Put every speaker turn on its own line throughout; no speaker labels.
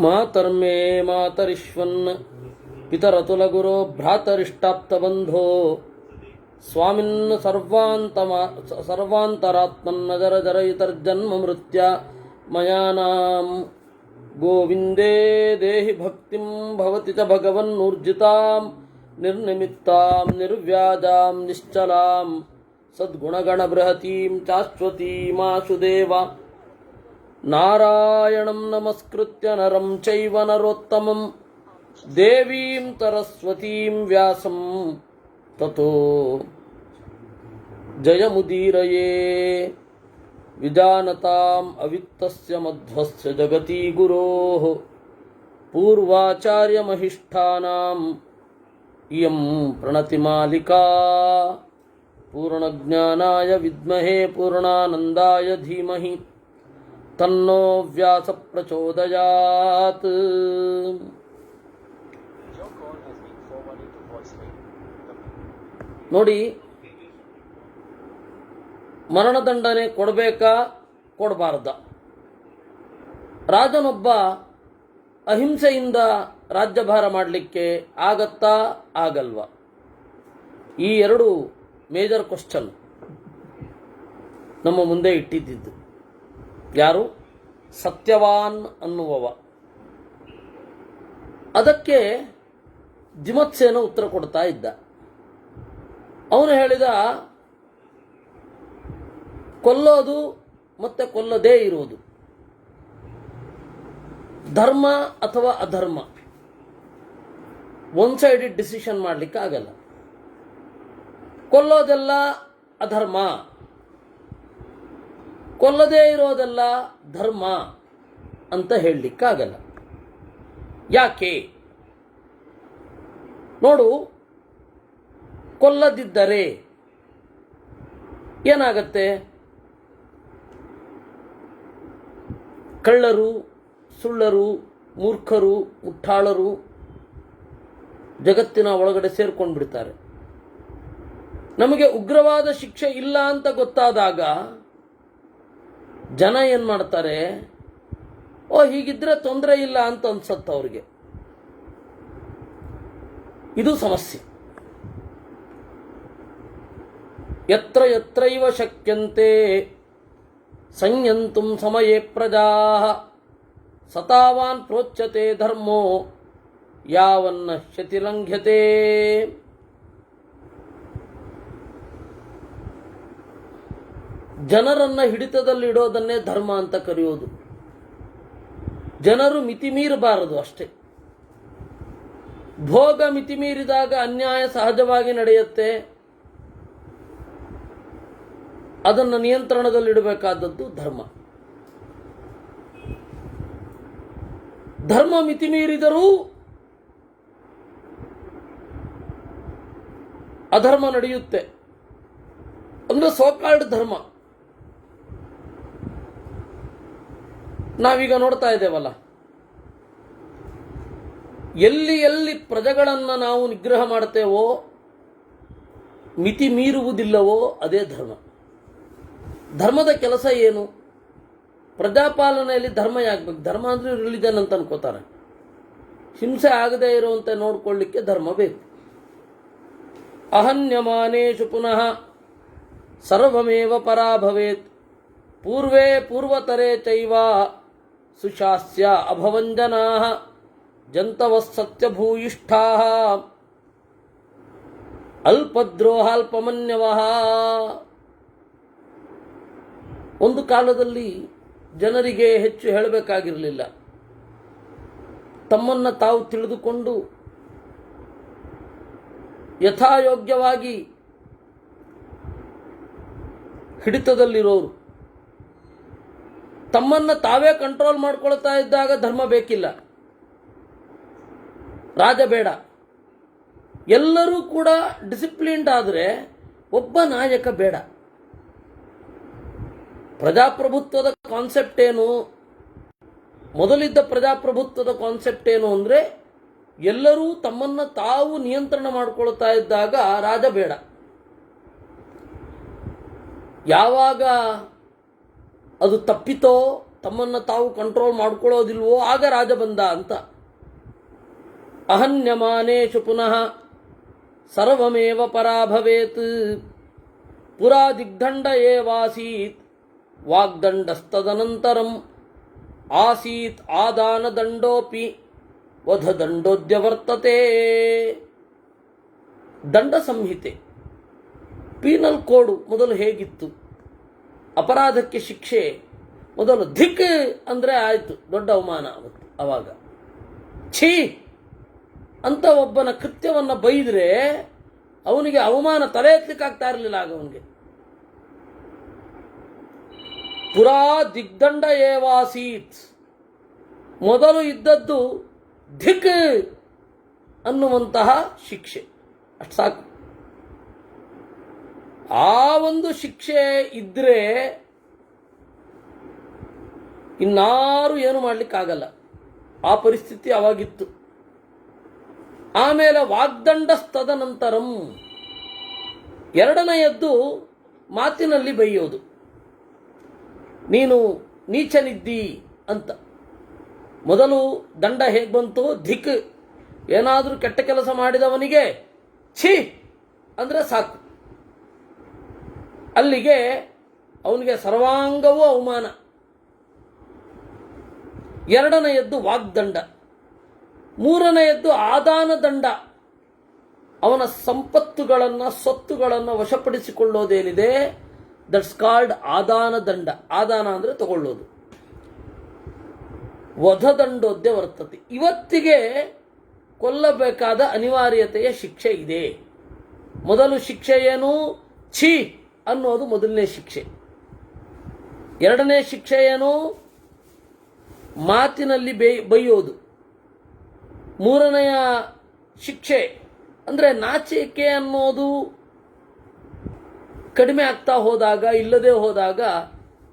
ಮಾತರ್ಮೇ ಮಾತರಿಶ್ವನ್ ಪಿತರತುಲಗುರೋ ಭ್ರಾತರಿಷ್ಟಾಪ್ತಬಂಧೋ ಸ್ವಾಮಿನ್ ಸರ್ವಾಂತರಾತ್ಮನ್ನಜರ ಜರಯಿತರ್ಜನ್ಮ ಮೃತ್ಯ ಮಯಾನಾಂ ಗೋವಿಂದೇ ದೇಹಿ ಭಕ್ತಿಂ ಭವತಿ ಚ ಭಗವನ್ನೂರ್ಜಿತಾಂ ನಿರ್ನಿಮಿತ್ತಾಂ ನಿರ್ವ್ಯಾಜಾಂ ನಿಶ್ಚಲಾಂ ಸದ್ಗುಣಗಣ ಬೃಹತೀಂ ಶಾಶ್ವತೀಮಾಶುದೇವ ನಾರಾಯಣಂ ನಮಸ್ಕೃತ್ಯ ನರಂ ಚೈವ ನರೋತ್ತಮಂ ದೇವೀಂ ಸರಸ್ವತೀಂ ವ್ಯಾಸಂ ತತೋ ಜಯಮುದೀರಯೇ ವಿಜಾನತಾಂ ಅವಿತ್ತಸ್ಯ ಮಧ್ವಸ್ಯ ಜಗತಿ ಗುರೋಃ ಪೂರ್ವಾಚಾರ್ಯಮಹಿಷ್ಠಾನಾಂ ಇಯಂ ಪ್ರಣತಿಮಾಲಿಕಾ ಪೂರ್ಣಜ್ಞಾನಾಯ ವಿದ್ಮಹೇ ಪೂರ್ಣಾನಂದಾಯ ಧೀಮಹಿ ತನ್ನೋ ವ್ಯಾಸ ಪ್ರಚೋದಯಾತ್. ನೋಡಿ, ಮರಣದಂಡನೆ ಕೊಡಬೇಕಾ ಕೊಡಬಾರ್ದ? ರಾಜನೊಬ್ಬ ಅಹಿಂಸೆಯಿಂದ ರಾಜ್ಯಭಾರ ಮಾಡಲಿಕ್ಕೆ ಆಗತ್ತಾ ಆಗಲ್ವಾ? ಈ ಎರಡು ಮೇಜರ್ ಕ್ವಶ್ಚನ್ ನಮ್ಮ ಮುಂದೆ ಇಟ್ಟಿದ್ದು. ಯಾರು? ಸತ್ಯವಾನ್ ಅನ್ನುವವ. ಅದಕ್ಕೆ ಜಿಮತ್ಸೇನ ಉತ್ತರ ಕೊಡ್ತಾ ಇದ್ದ. ಅವನು ಹೇಳಿದ, ಕೊಲ್ಲೋದು ಮತ್ತೆ ಕೊಲ್ಲದೇ ಇರುವುದು, ಧರ್ಮ ಅಥವಾ ಅಧರ್ಮ, ಒನ್ ಸೈಡೆಡ್ ಡಿಸಿಷನ್ ಮಾಡಲಿಕ್ಕೆ ಆಗಲ್ಲ. ಕೊಲ್ಲೋದೆಲ್ಲ ಅಧರ್ಮ, ಕೊಲ್ಲದೇ ಇರೋದೆಲ್ಲ ಧರ್ಮ ಅಂತ ಹೇಳಲಿಕ್ಕಾಗಲ್ಲ. ಯಾಕೆ? ನೋಡು, ಕೊಲ್ಲದಿದ್ದರೆ ಏನಾಗತ್ತೆ? ಕಳ್ಳರು, ಸುಳ್ಳರು, ಮೂರ್ಖರು, ಮುಠಾಳರು ಜಗತ್ತಿನ ಒಳಗಡೆ ಸೇರ್ಕೊಂಡು ಬಿಡ್ತಾರೆ. ನಮಗೆ ಉಗ್ರವಾದ ಶಿಕ್ಷೆ ಇಲ್ಲ ಅಂತ ಗೊತ್ತಾದಾಗ ಜನ ಏನು ಮಾಡ್ತಾರೆ? ಹೀಗಿದ್ರೆ ತೊಂದರೆ ಇಲ್ಲ ಅಂತ ಅನ್ಸತ್ತೆ ಅವ್ರಿಗೆ. ಇದು ಸಮಸ್ಯೆ. ಯತ್ರ ಯತ್ರೈವ ಶಕ್ಯಂತೆ ಸಂಯಂತುಂ ಸಮಯೇ ಪ್ರಜಾಃ ಸತಾವಾನ್ ಪ್ರೋಚ್ಯತೆ ಧರ್ಮೋ ಯಾವನ್ನ ಶತಿಲಂಘ್ಯತೆ. ಜನರನ್ನ ಹಿಡಿತದಲ್ಲಿ ಇಡೋದನ್ನೇ ಧರ್ಮ ಅಂತ ಕರೆಯೋದು. ಜನರು ಮಿತಿ ಮೀರಬಾರದು ಅಷ್ಟೇ. ಭೋಗ ಮಿತಿ ಮೀರಿದಾಗ ಅನ್ಯಾಯ ಸಹಜವಾಗಿ ನಡೆಯುತ್ತೆ. ಅದನ್ನು ನಿಯಂತ್ರಣದಲ್ಲಿಡಬೇಕಾದದ್ದು ಧರ್ಮ. ಧರ್ಮ ಮಿತಿ ಮೀರಿದರೂ ಅಧರ್ಮ ನಡೆಯುತ್ತೆ. ಅಂದ್ರೆ ಸೋಕಾಲ್ಡ್ ಧರ್ಮ. ನಾವೀಗ ನೋಡ್ತಾ ಇದ್ದೇವಲ್ಲ, ಎಲ್ಲಿ ಎಲ್ಲಿ ಪ್ರಜೆಗಳನ್ನು ನಾವು ನಿಗ್ರಹ ಮಾಡ್ತೇವೋ, ಮಿತಿ ಮೀರುವುದಿಲ್ಲವೋ ಅದೇ ಧರ್ಮ. ಧರ್ಮದ ಕೆಲಸ ಏನು? ಪ್ರಜಾಪಾಲನೆಯಲ್ಲಿ ಧರ್ಮ ಯಾಕಬೇಕು? ಧರ್ಮ ಅಂದರೆ ರಿಲಿಜನ್ ಅಂತ ಅನ್ಕೋತಾರೆ. ಹಿಂಸೆ ಆಗದೇ ಇರುವಂತೆ ನೋಡ್ಕೊಳ್ಳಿಕ್ಕೆ ಧರ್ಮ ಬೇಕು. ಅಹನ್ಯಮಾನೇಶು ಪುನಃ ಸರ್ವಮೇವ ಪರಾಭವೇತ್ ಪೂರ್ವೇ ಪೂರ್ವತರೇ ಚೈವ ಸುಶಾಸ್ಯ ಅಭವಂಜನಾಃ ಜಂತವಃ ಸತ್ಯಭೂಯಿಷ್ಠಾಃ ಅಲ್ಪದ್ರೋಹಾಲ್ಪಮನ್ಯವಃ. ಒಂದು ಕಾಲದಲ್ಲಿ ಜನರಿಗೆ ಹೆಚ್ಚು ಹೇಳಬೇಕಾಗಿರಲಿಲ್ಲ. ತಮ್ಮನ್ನು ತಾವು ತಿಳಿದುಕೊಂಡು ಯಥಾಯೋಗ್ಯವಾಗಿ ಹಿಡಿತದಲ್ಲಿರೋರು ತಮ್ಮನ್ನು ತಾವೇ ಕಂಟ್ರೋಲ್ ಮಾಡ್ಕೊಳ್ತಾ ಇದ್ದಾಗ ಧರ್ಮ ಬೇಕಿಲ್ಲ, ರಾಜ ಬೇಡ. ಎಲ್ಲರೂ ಕೂಡ ಡಿಸಿಪ್ಲಿನ್ಡ್ ಆದರೆ ಒಬ್ಬ ನಾಯಕ ಬೇಡ. ಪ್ರಜಾಪ್ರಭುತ್ವದ ಕಾನ್ಸೆಪ್ಟ್ ಏನು? ಮೊದಲಿದ್ದ ಪ್ರಜಾಪ್ರಭುತ್ವದ ಕಾನ್ಸೆಪ್ಟ್ ಏನು ಅಂದರೆ, ಎಲ್ಲರೂ ತಮ್ಮನ್ನು ತಾವು ನಿಯಂತ್ರಣ ಮಾಡಿಕೊಳ್ತಾ ಇದ್ದಾಗ ರಾಜ ಬೇಡ. ಯಾವಾಗ ಅದು ತಪ್ಪಿತೋ ತಮ್ಮನ್ನು ತಾವು ಕಂಟ್ರೋಲ್ ಮಾಡ್ಕೊಳ್ಳೋದಿಲ್ವೋ ಆಗ ರಾಜ ಬಂದ ಅಂತ. ಅಹನ್ಯಮಾನೇಶು ಪುನಃ ಸರ್ವಮೇವ ಪರಾಭವೇತ್ ಪುರಾ ದಿಗ್ದಂಡ ಏವಾಸೀತ್ ವಾಗ್ದಂಡಸ್ತದನಂತರಂ ಆಸೀತ್ ಆದಾನದಂಡೋಪಿ ವಧದಂಡೋದ್ಯ ವರ್ತತೆ. ದಂಡ ಸಂಹಿತೆ, ಪೀನಲ್ ಕೋಡು ಮೊದಲು ಹೇಗಿತ್ತು? ಅಪರಾಧಕ್ಕೆ ಶಿಕ್ಷೆ ಮೊದಲು ಧಿಕ್ ಅಂದರೆ ಆಯಿತು, ದೊಡ್ಡ ಅವಮಾನ ಅವಾಗ. ಛೀ ಅಂತ ಒಬ್ಬನ ಕೃತ್ಯವನ್ನು ಬೈದರೆ ಅವನಿಗೆ ಅವಮಾನ ತಲೆ ಎತ್ತಲಿಕ್ಕಾಗ್ತಾ ಇರಲಿಲ್ಲ ಆಗ ಅವನಿಗೆ. ಪುರಾ ದಿಗ್ದಂಡ ಏವಾಸೀತ್, ಮೊದಲು ಇದ್ದದ್ದು ಧಿಕ್ ಅನ್ನುವಂತಹ ಶಿಕ್ಷೆ, ಅಷ್ಟು ಸಾಕು. ಆ ಒಂದು ಶಿಕ್ಷೆ ಇದ್ರೆ ಇನ್ನಾರು ಏನು ಮಾಡಲಿಕ್ಕಾಗಲ್ಲ. ಆ ಪರಿಸ್ಥಿತಿ ಅವಾಗಿತ್ತು. ಆಮೇಲೆ ವಾಗ್ದಂಡಸ್ತದನಂತರಂ, ಎರಡನೆಯದ್ದು ಮಾತಿನಲ್ಲಿ ಬೈಯೋದು. ನೀನು ನೀಚನಿದ್ದಿ ಅಂತ. ಮೊದಲು ದಂಡ ಹೇಗೆ ಬಂತು? ಧಿಕ್, ಏನಾದರೂ ಕೆಟ್ಟ ಕೆಲಸ ಮಾಡಿದವನಿಗೆ ಛೀ ಅಂದರೆ ಸಾಕು, ಅಲ್ಲಿಗೆ ಅವನಿಗೆ ಸರ್ವಾಂಗವೂ ಅವಮಾನ. ಎರಡನೆಯದ್ದು ವಾಗ್ದಂಡ. ಮೂರನೆಯದ್ದು ಆದಾನ ದಂಡ. ಅವನ ಸಂಪತ್ತುಗಳನ್ನು ಸೊತ್ತುಗಳನ್ನು ವಶಪಡಿಸಿಕೊಳ್ಳೋದೇನಿದೆ, ದಟ್ಸ್ ಕಾಲ್ಡ್ ಆದಾನ ದಂಡ. ಆದಾನ ಅಂದರೆ ತಗೊಳ್ಳೋದು. ವಧದಂಡೋದ್ಯ ವರ್ತತೆ, ಇವತ್ತಿಗೆ ಕೊಲ್ಲಬೇಕಾದ ಅನಿವಾರ್ಯತೆಯ ಶಿಕ್ಷೆ ಇದೆ. ಮೊದಲು ಶಿಕ್ಷೆ ಏನು? ಛೀ ಅನ್ನೋದು ಮೊದಲನೇ ಶಿಕ್ಷೆ. ಎರಡನೇ ಶಿಕ್ಷೆ ಏನು? ಮಾತಿನಲ್ಲಿ ಬೈಯೋದು. ಮೂರನೆಯ ಶಿಕ್ಷೆ ಅಂದರೆ ನಾಚಿಕೆ ಅನ್ನೋದು ಕಡಿಮೆ ಆಗ್ತಾ ಹೋದಾಗ, ಇಲ್ಲದೆ ಹೋದಾಗ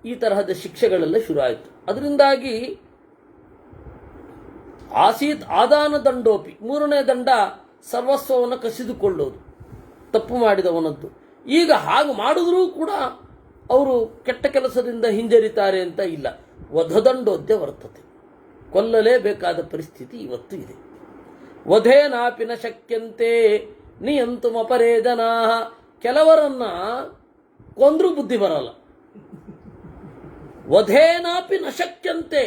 ಈ ತರಹದ ಶಿಕ್ಷೆಗಳೆಲ್ಲ ಶುರು ಆಯಿತು. ಅದರಿಂದಾಗಿ ಆಸೀತ್ ಆದಾನ ದಂಡೋಪಿ, ಮೂರನೇ ದಂಡ ಸರ್ವಸ್ವವನ್ನು ಕಸಿದುಕೊಳ್ಳೋದು ತಪ್ಪು ಮಾಡಿದವನದ್ದು. ಈಗ ಹಾಗೆ ಮಾಡಿದ್ರೂ ಕೂಡ ಅವರು ಕೆಟ್ಟ ಕೆಲಸದಿಂದ ಹಿಂಜರಿತಾರೆ ಅಂತ ಇಲ್ಲ. ವಧದಂಡೋದ್ಯ ವರ್ತತೆ, ಕೊಲ್ಲಲೇಬೇಕಾದ ಪರಿಸ್ಥಿತಿ ಇವತ್ತು ಇದೆ. ವಧೇನಾಪಿನ ಶಕ್ಯಂತೆ ನಿಯಂತುಮಪರೇ ಜನಾ, ಕೆಲವರನ್ನ ಕೊಂದ್ರೂ ಬುದ್ಧಿ ಬರಲ್ಲ. ವಧೇನಾಪಿ ನ ಶಕ್ಯಂತೆ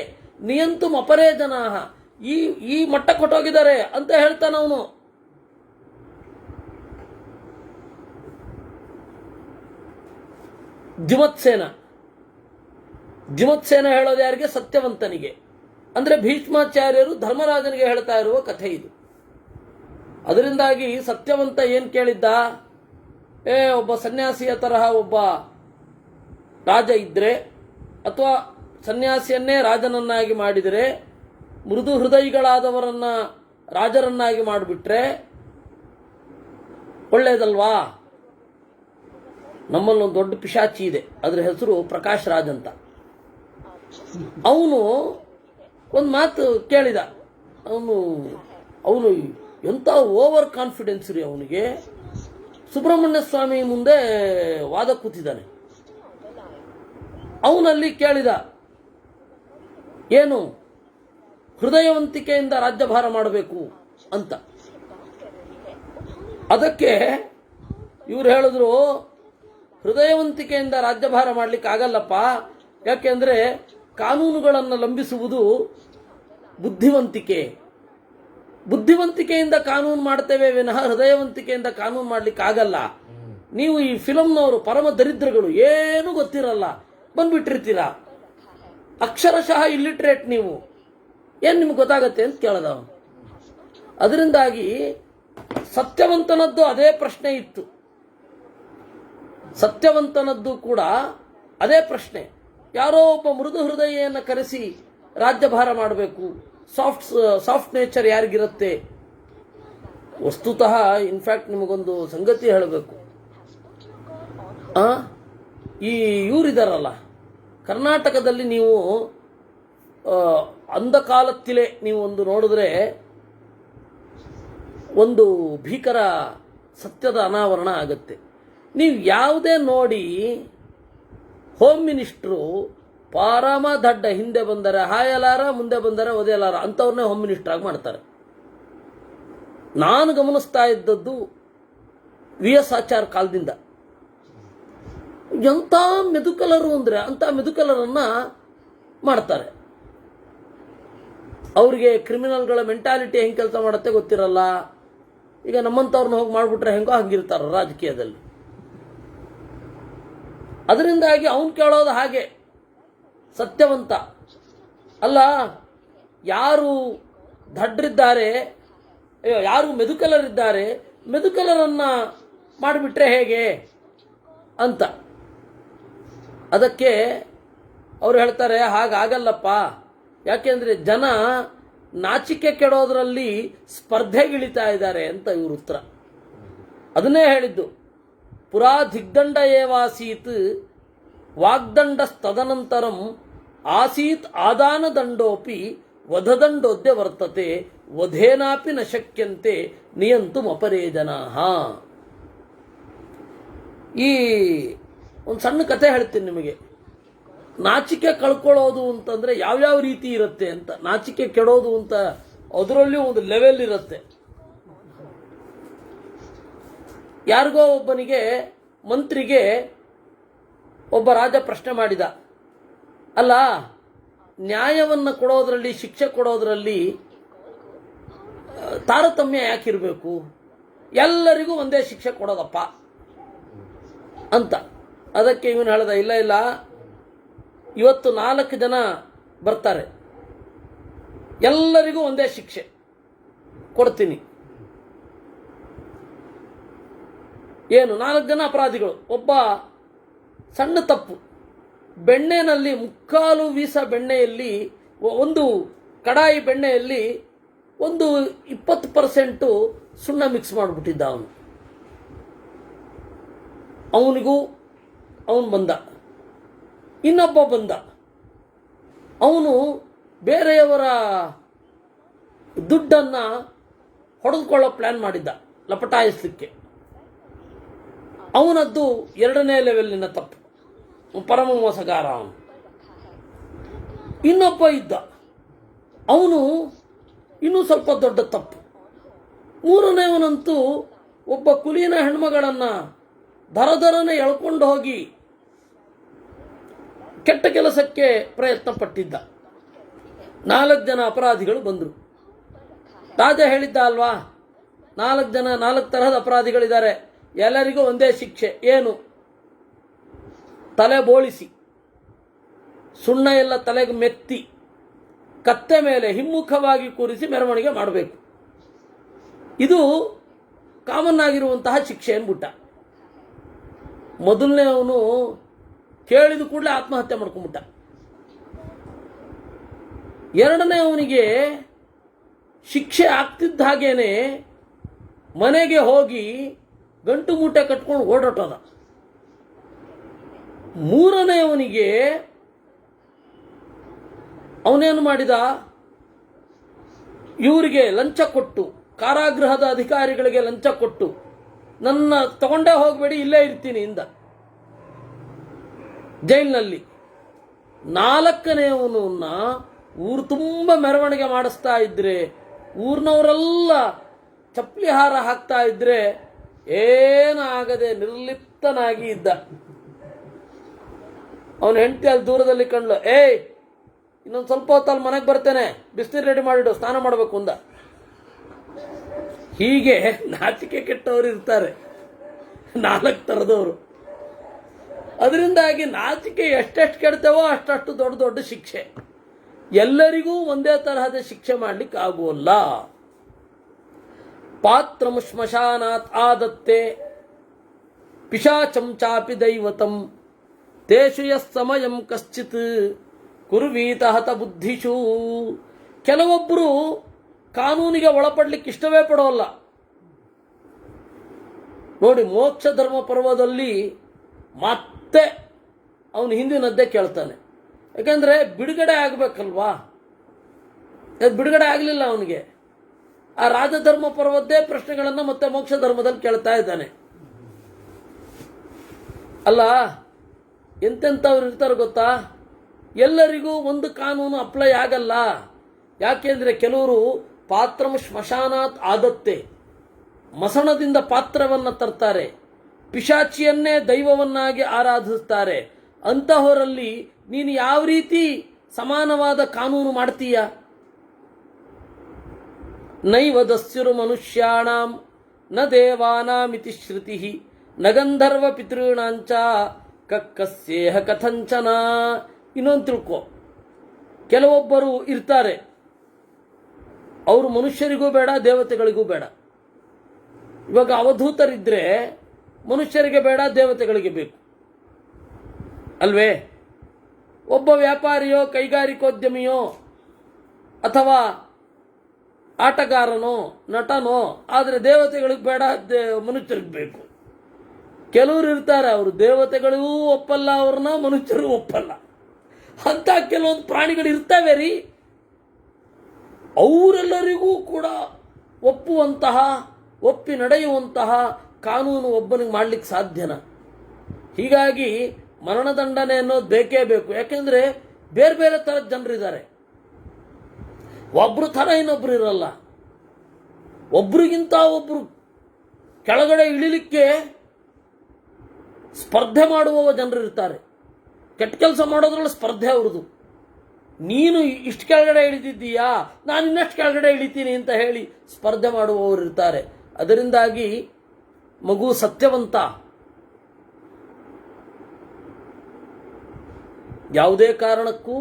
ನಿಯಂತುಮಪರೇ ಜನಾ, ಈ ಮಟ್ಟ ಕೊಟ್ಟೋಗಿದ್ದಾರೆ ಅಂತ ಹೇಳ್ತಾನವನು. ಜಿಮತ್ಸೇನ ಹೇಳೋದು ಯಾರಿಗೆ? ಸತ್ಯವಂತನಿಗೆ. ಅಂದ್ರೆ ಭೀಷ್ಮಾಚಾರ್ಯರು ಧರ್ಮರಾಜನಿಗೆ ಹೇಳ್ತಾ ಇರುವ ಕಥೆ ಇದು. ಅದರಿಂದಾಗಿ ಸತ್ಯವಂತ ಏನ್ ಕೇಳಿದ್ದ? ಒಬ್ಬ ಸನ್ಯಾಸಿಯ ತರಹ ಒಬ್ಬ ರಾಜ ಇದ್ರೆ, ಅಥವಾ ಸನ್ಯಾಸಿಯನ್ನೇ ರಾಜನನ್ನಾಗಿ ಮಾಡಿದರೆ, ಮೃದು ಹೃದಯಿಗಳಾದವರನ್ನ ರಾಜರನ್ನಾಗಿ ಮಾಡಿಬಿಟ್ರೆ ಒಳ್ಳೇದಲ್ವಾ? ನಮ್ಮಲ್ಲೊಂದು ದೊಡ್ಡ ಪಿಶಾಚಿ ಇದೆ, ಅದರ ಹೆಸರು ಪ್ರಕಾಶ್ ರಾಜ್ ಅಂತ. ಅವನು ಒಂದು ಮಾತು ಕೇಳಿದ. ಅವನು ಎಂಥ ಓವರ್ ಕಾನ್ಫಿಡೆನ್ಸ್ ರೀ ಅವನಿಗೆ. ಸುಬ್ರಹ್ಮಣ್ಯ ಸ್ವಾಮಿ ಮುಂದೆ ವಾದ ಕೂತಿದ್ದಾನೆ. ಅವನಲ್ಲಿ ಕೇಳಿದ, ಏನು ಹೃದಯವಂತಿಕೆಯಿಂದ ರಾಜ್ಯಭಾರ ಮಾಡಬೇಕು ಅಂತ. ಅದಕ್ಕೆ ಇವ್ರು ಹೇಳಿದ್ರು, ಹೃದಯವಂತಿಕೆಯಿಂದ ರಾಜ್ಯಭಾರ ಮಾಡ್ಲಿಕ್ಕೆ ಆಗಲ್ಲಪ್ಪ, ಯಾಕೆಂದ್ರೆ ಕಾನೂನುಗಳನ್ನು ಲಂಬಿಸುವುದು ಬುದ್ಧಿವಂತಿಕೆಯಿಂದ ಕಾನೂನು ಮಾಡ್ತೇವೆ ವಿನಃ ಹೃದಯವಂತಿಕೆಯಿಂದ ಕಾನೂನು ಮಾಡ್ಲಿಕ್ಕೆ ಆಗಲ್ಲ. ನೀವು ಈ ಫಿಲಂನವರು ಪರಮ ದರಿದ್ರಗಳು, ಏನೂ ಗೊತ್ತಿರಲ್ಲ, ಬಂದ್ಬಿಟ್ಟಿರ್ತೀರಾ, ಅಕ್ಷರಶಃ ಇಲ್ಲಿಟ್ರೇಟ್ ನೀವು, ಏನ್ ನಿಮ್ಗೆ ಗೊತ್ತಾಗತ್ತೆ ಅಂತ ಕೇಳದ. ಅದರಿಂದಾಗಿ ಸತ್ಯವಂತನದ್ದು ಅದೇ ಪ್ರಶ್ನೆ ಇತ್ತು. ಸತ್ಯವಂತನದ್ದು ಕೂಡ ಅದೇ ಪ್ರಶ್ನೆ. ಯಾರೋ ಒಬ್ಬ ಮೃದು ಹೃದಯವನ್ನು ಕರೆಸಿ ರಾಜ್ಯಭಾರ ಮಾಡಬೇಕು, ಸಾಫ್ಟ್ ನೇಚರ್ ಯಾರಿಗಿರುತ್ತೆ? ವಸ್ತುತಃ ಇನ್ಫ್ಯಾಕ್ಟ್ ನಿಮಗೊಂದು ಸಂಗತಿ ಹೇಳಬೇಕು. ಈ ಇವರಿದಾರಲ್ಲ, ಕರ್ನಾಟಕದಲ್ಲಿ ನೀವು ಅಂಧಕಾಲತ್ತಿಲೆ ನೀವು ಒಂದು ನೋಡಿದ್ರೆ ಒಂದು ಭೀಕರ ಸತ್ಯದ ಅನಾವರಣ ಆಗುತ್ತೆ. ನೀವು ಯಾವುದೇ ನೋಡಿ, ಹೋಮ್ ಮಿನಿಸ್ಟ್ರು ಪರಮ ದಡ್ಡ, ಹಿಂದೆ ಬಂದರೆ ಹಾಯಲಾರ, ಮುಂದೆ ಬಂದರೆ ಒದೆಯಲಾರ ಅಂಥವ್ರನ್ನೇ ಹೋಮ್ ಮಿನಿಸ್ಟರ್ ಆಗಿ ಮಾಡ್ತಾರೆ. ನಾನು ಗಮನಿಸ್ತಾ ಇದ್ದದ್ದು ವಿ ಎಸ್ ಆಚಾರ್ ಕಾಲದಿಂದ ಎಂಥ ಮೆದುಕಲರು ಅಂದರೆ ಅಂಥ ಮೆದುಕಲರನ್ನ ಮಾಡ್ತಾರೆ. ಅವ್ರಿಗೆ ಕ್ರಿಮಿನಲ್ಗಳ ಮೆಂಟಾಲಿಟಿ ಹೆಂಗೆ ಕೆಲಸ ಮಾಡುತ್ತೆ ಗೊತ್ತಿರಲ್ಲ. ಈಗ ನಮ್ಮಂಥವ್ರನ್ನ ಹೋಗಿ ಮಾಡಿಬಿಟ್ರೆ ಹೆಂಗೋ ಹಂಗಿರ್ತಾರ ರಾಜಕೀಯದಲ್ಲಿ. ಅದರಿಂದಾಗಿ ಅವನು ಕೇಳೋದು ಹಾಗೆ ಸತ್ಯವಂತ ಅಲ್ಲ. ಯಾರು ದಡ್ರಿದ್ದಾರೆ, ಯಾರು ಮೆದುಕಲರಿದ್ದಾರೆ, ಮೆದುಕಲರನ್ನ ಮಾಡಿಬಿಟ್ರೆ ಹೇಗೆ ಅಂತ. ಅದಕ್ಕೆ ಅವರು ಹೇಳ್ತಾರೆ ಹಾಗಾಗಲ್ಲಪ್ಪ. ಯಾಕೆಂದ್ರೆ ಜನ ನಾಚಿಕೆ ಕೆಡೋದ್ರಲ್ಲಿ ಸ್ಪರ್ಧೆಗಿಳಿತಾ ಇದ್ದಾರೆ ಅಂತ ಇವರು ಉತ್ತರ. ಅದನ್ನೇ ಹೇಳಿದ್ದು, ಪುರಾ ದಿಗ್ದಂಡ ಏವಾಸೀತ್ ವಾಗ್ದಂಡ ತದನಂತರಂ ಆಸೀತ್ ಆದಾನ ದಂಡೋಪಿ ವಧದಂಡೋದ್ಯ ವರ್ತತೆ ವಧೇನಾಪಿ ನ ಶಕ್ಯಂತೆ ನಿಯಂತು ಅಪರೇ ಜನಾಃ. ಈ ಒಂದು ಸಣ್ಣ ಕತೆ ಹೇಳ್ತೀನಿ ನಿಮಗೆ. ನಾಚಿಕೆ ಕಳ್ಕೊಳ್ಳೋದು ಅಂತಂದ್ರೆ ಯಾವ್ಯಾವ ರೀತಿ ಇರುತ್ತೆ ಅಂತ. ನಾಚಿಕೆ ಕೆಡೋದು ಅಂತ ಅದರಲ್ಲಿಯೂ ಒಂದು ಲೆವೆಲ್ ಇರುತ್ತೆ. ಯಾರಿಗೋ ಒಬ್ಬನಿಗೆ, ಮಂತ್ರಿಗೆ ಒಬ್ಬ ರಾಜ ಪ್ರಶ್ನೆ ಮಾಡಿದ, ಅಲ್ಲ ನ್ಯಾಯವನ್ನು ಕೊಡೋದ್ರಲ್ಲಿ, ಶಿಕ್ಷೆ ಕೊಡೋದ್ರಲ್ಲಿ ತಾರತಮ್ಯ ಯಾಕಿರಬೇಕು, ಎಲ್ಲರಿಗೂ ಒಂದೇ ಶಿಕ್ಷೆ ಕೊಡೋದಪ್ಪ ಅಂತ. ಅದಕ್ಕೆ ಇವನು ಹೇಳ್ದ, ಇಲ್ಲ ಇಲ್ಲ, ಇವತ್ತು 4 ಜನ ಬರ್ತಾರೆ, ಎಲ್ಲರಿಗೂ ಒಂದೇ ಶಿಕ್ಷೆ ಕೊಡ್ತೀನಿ. ಏನು 4 ಜನ ಅಪರಾಧಿಗಳು, ಒಬ್ಬ ಸಣ್ಣ ತಪ್ಪು, ಬೆಣ್ಣೆನಲ್ಲಿ 3/4 ವೀಸ ಬೆಣ್ಣೆಯಲ್ಲಿ, ಒಂದು ಕಡಾಯಿ ಬೆಣ್ಣೆಯಲ್ಲಿ ಒಂದು 20% ಸುಣ್ಣ ಮಿಕ್ಸ್ ಮಾಡಿಬಿಟ್ಟಿದ್ದ ಅವನು. ಅವನು ಬಂದ, ಇನ್ನೊಬ್ಬ ಬಂದ, ಅವನು ಬೇರೆಯವರ ದುಡ್ಡನ್ನು ಹೊಡೆದುಕೊಳ್ಳೋ ಪ್ಲಾನ್ ಮಾಡಿದ್ದ, ಲಪಟಾಯಿಸಲಿಕ್ಕೆ. ಅವನದ್ದು 2ನೇ ಲೆವೆಲ್ಲಿನ ತಪ್ಪು, ಪರಮ ಮೋಸಗಾರ ಅವನು. ಇನ್ನೊಬ್ಬ ಇದ್ದ, ಅವನು ಇನ್ನೂ ಸ್ವಲ್ಪ ದೊಡ್ಡ ತಪ್ಪು. 3ನೇವನಂತೂ ಒಬ್ಬ ಕುಲೀನ ಹೆಣ್ಮಗಳನ್ನು ದರದರನೆ ಎಳ್ಕೊಂಡು ಹೋಗಿ ಕೆಟ್ಟ ಕೆಲಸಕ್ಕೆ ಪ್ರಯತ್ನ ಪಟ್ಟಿದ್ದ. 4 ಜನ ಅಪರಾಧಿಗಳು ಬಂದರು. ರಾಜ ಹೇಳಿದ್ದ ಅಲ್ವಾ, 4 ತರಹದ ಅಪರಾಧಿಗಳಿದ್ದಾರೆ, ಎಲ್ಲರಿಗೂ ಒಂದೇ ಶಿಕ್ಷೆ. ಏನು? ತಲೆ ಬೋಳಿಸಿ, ಸುಣ್ಣ ಎಲ್ಲ ತಲೆಗೆ ಮೆತ್ತಿ, ಕತ್ತೆ ಮೇಲೆ ಹಿಮ್ಮುಖವಾಗಿ ಕೂರಿಸಿ ಮೆರವಣಿಗೆ ಮಾಡಬೇಕು. ಇದು ಕಾಮನ್ ಆಗಿರುವಂತಹ ಶಿಕ್ಷೆ ಅನ್ಬಿಟ್ಟ. ಮೊದಲನೇ ಅವನು ಕೇಳಿದ ಕೂಡಲೇ ಆತ್ಮಹತ್ಯೆ ಮಾಡ್ಕೊಂಡ್ಬಿಟ್ಟ. 2ನೇ ಅವನಿಗೆ ಶಿಕ್ಷೆ ಆಗ್ತಿದ್ದ ಹಾಗೇನೆ ಮನೆಗೆ ಹೋಗಿ ಗಂಟು ಮೂಟೆ ಕಟ್ಕೊಂಡು ಓಡಾಟೋದ. 3ನೇ ಅವನಿಗೆ ಅವನೇನು ಮಾಡಿದ, ಇವರಿಗೆ ಲಂಚ ಕೊಟ್ಟು, ಕಾರಾಗೃಹದ ಅಧಿಕಾರಿಗಳಿಗೆ ಲಂಚ ಕೊಟ್ಟು, ನನ್ನ ತಗೊಂಡೇ ಹೋಗಬೇಡಿ, ಇಲ್ಲೇ ಇರ್ತೀನಿ ಇಂದ ಜೈಲಿನಲ್ಲಿ. 4ನೇವನನ್ನ ಊರು ತುಂಬ ಮೆರವಣಿಗೆ ಮಾಡಿಸ್ತಾ ಇದ್ರೆ, ಊರಿನವರೆಲ್ಲ ಚಪ್ಪಲಿ ಹಾರ ಹಾಕ್ತಾ ಇದ್ರೆ ಏನಾಗದೆ ನಿರ್ಲಿಪ್ತನಾಗಿ ಇದ್ದ. ಅವನ ಹೆಂಡತಿ ಅಲ್ಲಿ ದೂರದಲ್ಲಿ ಕಂಡ್ಲು, ಏಯ್ ಇನ್ನೊಂದು ಸ್ವಲ್ಪ ಹೊತ್ತಲ್ಲಿ ಮನೆಗೆ ಬರ್ತೇನೆ, ಬಿಸಿನೀರು ರೆಡಿ ಮಾಡಿಡು, ಸ್ನಾನ ಮಾಡಬೇಕು ಅಂದ. ಹೀಗೆ ನಾಚಿಕೆ ಕೆಟ್ಟವರು ಇರ್ತಾರೆ, 4 ಥರದವರು. ಅದರಿಂದಾಗಿ ನಾಚಿಕೆ ಎಷ್ಟೆಷ್ಟು ಕೆಡ್ತೇವೋ ಅಷ್ಟಷ್ಟು ದೊಡ್ಡ ದೊಡ್ಡ ಶಿಕ್ಷೆ. ಎಲ್ಲರಿಗೂ ಒಂದೇ ತರಹದ ಶಿಕ್ಷೆ ಮಾಡ್ಲಿಕ್ಕೆ ಆಗುವಲ್ಲ. ಪಾತ್ರಂ ಶ್ಮಶಾನಾತ್ ಆದತ್ತೆ ಪಿಶಾಚಂ ಚಾಪಿ ದೈವತಂ ತೇಷು ಸಮಯಂ ಕಶ್ಚಿತ್ ಕುರ್ವೀತ ಹತ ಬುದ್ಧಿಷು. ಕೆಲವೊಬ್ಬರು ಕಾನೂನಿಗೆ ಒಳಪಡ್ಲಿಕ್ಕೆ ಇಷ್ಟವೇ ಪಡೋಲ್ಲ. ನೋಡಿ, ಮೋಕ್ಷ ಧರ್ಮ ಪರ್ವದಲ್ಲಿ ಮತ್ತೆ ಅವನು ಹಿಂದಿನದ್ದೇ ಕೇಳ್ತಾನೆ. ಯಾಕೆಂದ್ರೆ ಬಿಡುಗಡೆ ಆಗಬೇಕಲ್ವಾ, ಬಿಡುಗಡೆ ಆಗಲಿಲ್ಲ ಅವನಿಗೆ. ಆ ರಾಜಧರ್ಮ ಪರ್ವದ್ದೇ ಪ್ರಶ್ನೆಗಳನ್ನು ಮತ್ತೆ ಮೋಕ್ಷ ಧರ್ಮದಲ್ಲಿ ಕೇಳ್ತಾ ಇದ್ದಾನೆ. ಅಲ್ಲ, ಎಂತೆಂಥವ್ರು ಇರ್ತಾರೆ ಗೊತ್ತಾ? ಎಲ್ಲರಿಗೂ ಒಂದು ಕಾನೂನು ಅಪ್ಲೈ ಆಗಲ್ಲ. ಯಾಕೆಂದ್ರೆ ಕೆಲವರು ಪಾತ್ರಂ ಶ್ಮಶಾನಾತ್ ಆದತ್ತೆ, ಮಸಣದಿಂದ ಪಾತ್ರವನ್ನು ತರ್ತಾರೆ, ಪಿಶಾಚಿಯನ್ನೇ ದೈವವನ್ನಾಗಿ ಆರಾಧಿಸ್ತಾರೆ. ಅಂತಹವರಲ್ಲಿ ನೀನು ಯಾವ ರೀತಿ ಸಮಾನವಾದ ಕಾನೂನು ಮಾಡ್ತೀಯ? ನೈವ ದಸ್ಯುರು ಮನುಷ್ಯಾಣಾಂ ನ ದೇವಾನಾಮಿತಿ ಶ್ರುತಿ ನ ಗಂಧರ್ವ ಪಿತೃಣಾಂಚ ಕಕ್ಕಸ್ಯೇಹ ಕಥಂಚನ. ಇನ್ನೊಂದು ತಿಳ್ಕೊ, ಕೆಲವೊಬ್ಬರು ಇರ್ತಾರೆ, ಅವರು ಮನುಷ್ಯರಿಗೂ ಬೇಡ ದೇವತೆಗಳಿಗೂ ಬೇಡ. ಇವಾಗ ಅವಧೂತರಿದ್ರೆ ಮನುಷ್ಯರಿಗೆ ಬೇಡ ದೇವತೆಗಳಿಗೆ ಬೇಕು ಅಲ್ವೇ? ಒಬ್ಬ ವ್ಯಾಪಾರಿಯೋ ಕೈಗಾರಿಕೋದ್ಯಮಿಯೋ ಅಥವಾ ಆಟಗಾರನೋ ನಟನೋ ಆದರೆ ದೇವತೆಗಳಿಗೆ ಬೇಡ, ಮನುಷ್ಯರಿಗೆ ಬೇಕು. ಕೆಲವರು ಇರ್ತಾರೆ, ಅವರು ದೇವತೆಗಳಿಗೂ ಒಪ್ಪಲ್ಲ ಅವ್ರನ್ನ, ಮನುಷ್ಯರು ಒಪ್ಪಲ್ಲ. ಅಂತ ಕೆಲವೊಂದು ಪ್ರಾಣಿಗಳು ಇರ್ತವೆ ರೀ. ಅವರೆಲ್ಲರಿಗೂ ಕೂಡ ಒಪ್ಪಿ ನಡೆಯುವಂತಹ ಕಾನೂನು ಒಬ್ಬನಿಗೆ ಮಾಡ್ಲಿಕ್ಕೆ ಸಾಧ್ಯನ? ಹೀಗಾಗಿ ಮರಣದಂಡನೆ ಅನ್ನೋದು ಬೇಕೇ ಬೇಕು. ಯಾಕೆಂದ್ರೆ ಬೇರೆ ಬೇರೆ ಥರದ ಜನರಿದ್ದಾರೆ. ಒಬ್ರು ಥರ ಇನ್ನೊಬ್ರು ಇರಲ್ಲ. ಒಬ್ರಿಗಿಂತ ಒಬ್ರು ಕೆಳಗಡೆ ಇಳಿಲಿಕ್ಕೆ ಸ್ಪರ್ಧೆ ಮಾಡುವ ಜನರು ಇರ್ತಾರೆ. ಕೆಟ್ಟ ಕೆಲಸ ಮಾಡೋದ್ರಲ್ಲಿ ಸ್ಪರ್ಧೆ ಅವ್ರದ್ದು. ನೀನು ಇಷ್ಟು ಕೆಳಗಡೆ ಇಳಿದಿದ್ದೀಯಾ, ನಾನು ಇನ್ನಷ್ಟು ಕೆಳಗಡೆ ಇಳಿತೀನಿ ಅಂತ ಹೇಳಿ ಸ್ಪರ್ಧೆ ಮಾಡುವವರು ಇರ್ತಾರೆ. ಅದರಿಂದಾಗಿ ಮಗು ಸತ್ಯವಂತ, ಯಾವುದೇ ಕಾರಣಕ್ಕೂ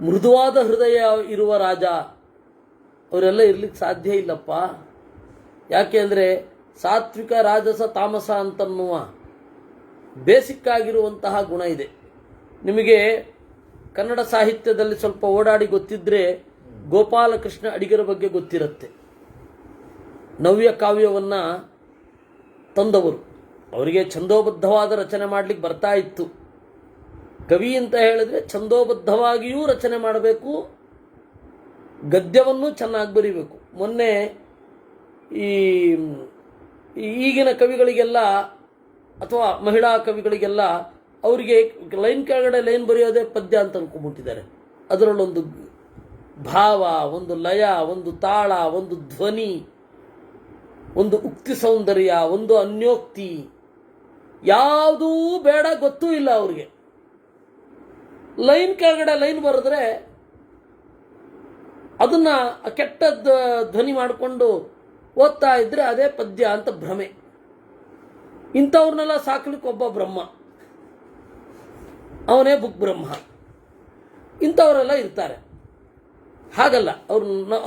ಮೃದುವಾದ ಹೃದಯ ಇರುವ ರಾಜ ಅವರೆಲ್ಲ ಇರ್ಲಿಕ್ಕೆ ಸಾಧ್ಯ ಇಲ್ಲಪ್ಪ. ಯಾಕೆ ಅಂದರೆ ಸಾತ್ವಿಕ ರಾಜಸ ತಾಮಸ ಅಂತನ್ನುವ ಬೇಸಿಕ್ ಆಗಿರುವಂತಹ ಗುಣ ಇದೆ. ನಿಮಗೆ ಕನ್ನಡ ಸಾಹಿತ್ಯದಲ್ಲಿ ಸ್ವಲ್ಪ ಓಡಾಡಿ ಗೊತ್ತಿದ್ರೆ ಗೋಪಾಲಕೃಷ್ಣ ಅಡಿಗರ ಬಗ್ಗೆ ಗೊತ್ತಿರುತ್ತೆ. ನವ್ಯ ಕಾವ್ಯವನ್ನು ತಂದವರು. ಅವರಿಗೆ ಛಂದೋಬದ್ಧವಾದ ರಚನೆ ಮಾಡಲಿಕ್ಕೆ ಬರ್ತಾ ಇತ್ತು. ಕವಿ ಅಂತ ಹೇಳಿದ್ರೆ ಛಂದೋಬದ್ಧವಾಗಿಯೂ ರಚನೆ ಮಾಡಬೇಕು, ಗದ್ಯವನ್ನು ಚೆನ್ನಾಗಿ ಬರೀಬೇಕು. ಮೊನ್ನೆ ಈಗಿನ ಕವಿಗಳಿಗೆಲ್ಲ ಅಥವಾ ಮಹಿಳಾ ಕವಿಗಳಿಗೆಲ್ಲ ಅವರಿಗೆ ಲೈನ್ ಕೆಳಗಡೆ ಲೈನ್ ಬರೆಯೋದೇ ಪದ್ಯ ಅಂತ ಅನ್ಕೊಂಡ್ಬಿಟ್ಟಿದ್ದಾರೆ. ಅದರಲ್ಲೊಂದು ಭಾವ, ಒಂದು ಲಯ, ಒಂದು ತಾಳ, ಒಂದು ಧ್ವನಿ, ಒಂದು ಉಕ್ತಿ ಸೌಂದರ್ಯ, ಒಂದು ಅನ್ಯೋಕ್ತಿ ಯಾವುದೂ ಬೇಡ, ಗೊತ್ತೂ ಇಲ್ಲ ಅವ್ರಿಗೆ. ಲೈನ್ ಕೆಳಗಡೆ ಲೈನ್ ಬರೆದ್ರೆ ಅದನ್ನ ಕೆಟ್ಟ ಧ್ವನಿ ಮಾಡಿಕೊಂಡು ಓದ್ತಾ ಇದ್ರೆ ಅದೇ ಪದ್ಯ ಅಂತ ಭ್ರಮೆ. ಇಂಥವ್ರನ್ನೆಲ್ಲ ಸಾಕ್ಲಿಕ್ಕೆ ಒಬ್ಬ ಬ್ರಹ್ಮ, ಅವನೇ ಬುಕ್ ಬ್ರಹ್ಮ. ಇಂಥವರೆಲ್ಲ ಇರ್ತಾರೆ. ಹಾಗಲ್ಲ,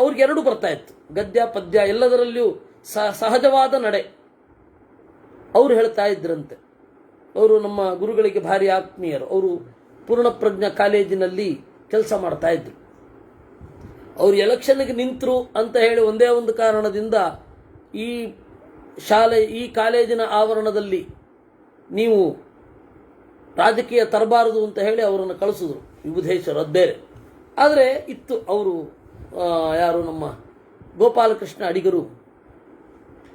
ಅವ್ರಿಗೆ ಎರಡು ಬರ್ತಾ ಇತ್ತು, ಗದ್ಯ ಪದ್ಯ ಎಲ್ಲದರಲ್ಲಿಯೂ ಸಹಜವಾದ ನಡೆ. ಅವರು ಹೇಳ್ತಾ ಇದ್ರಂತೆ, ಅವರು ನಮ್ಮ ಗುರುಗಳಿಗೆ ಭಾರಿ ಆತ್ಮೀಯರು. ಅವರು ಪೂರ್ಣಪ್ರಜ್ಞಾ ಕಾಲೇಜಿನಲ್ಲಿ ಕೆಲಸ ಮಾಡ್ತಾ ಇದ್ರು. ಅವರು ಎಲೆಕ್ಷನ್ಗೆ ನಿಂತರು ಅಂತ ಹೇಳಿ ಒಂದೇ ಒಂದು ಕಾರಣದಿಂದ ಈ ಕಾಲೇಜಿನ ಆವರಣದಲ್ಲಿ ನೀವು ರಾಜಕೀಯ ತರಬಾರದು ಅಂತ ಹೇಳಿ ಅವರನ್ನು ಕಳಿಸಿದ್ರು ವಿಭುಧೇಶ್ವರ. ಅದು ಬೇರೆ. ಆದರೆ ಇತ್ತು, ಅವರು ಯಾರು ನಮ್ಮ ಗೋಪಾಲಕೃಷ್ಣ ಅಡಿಗರು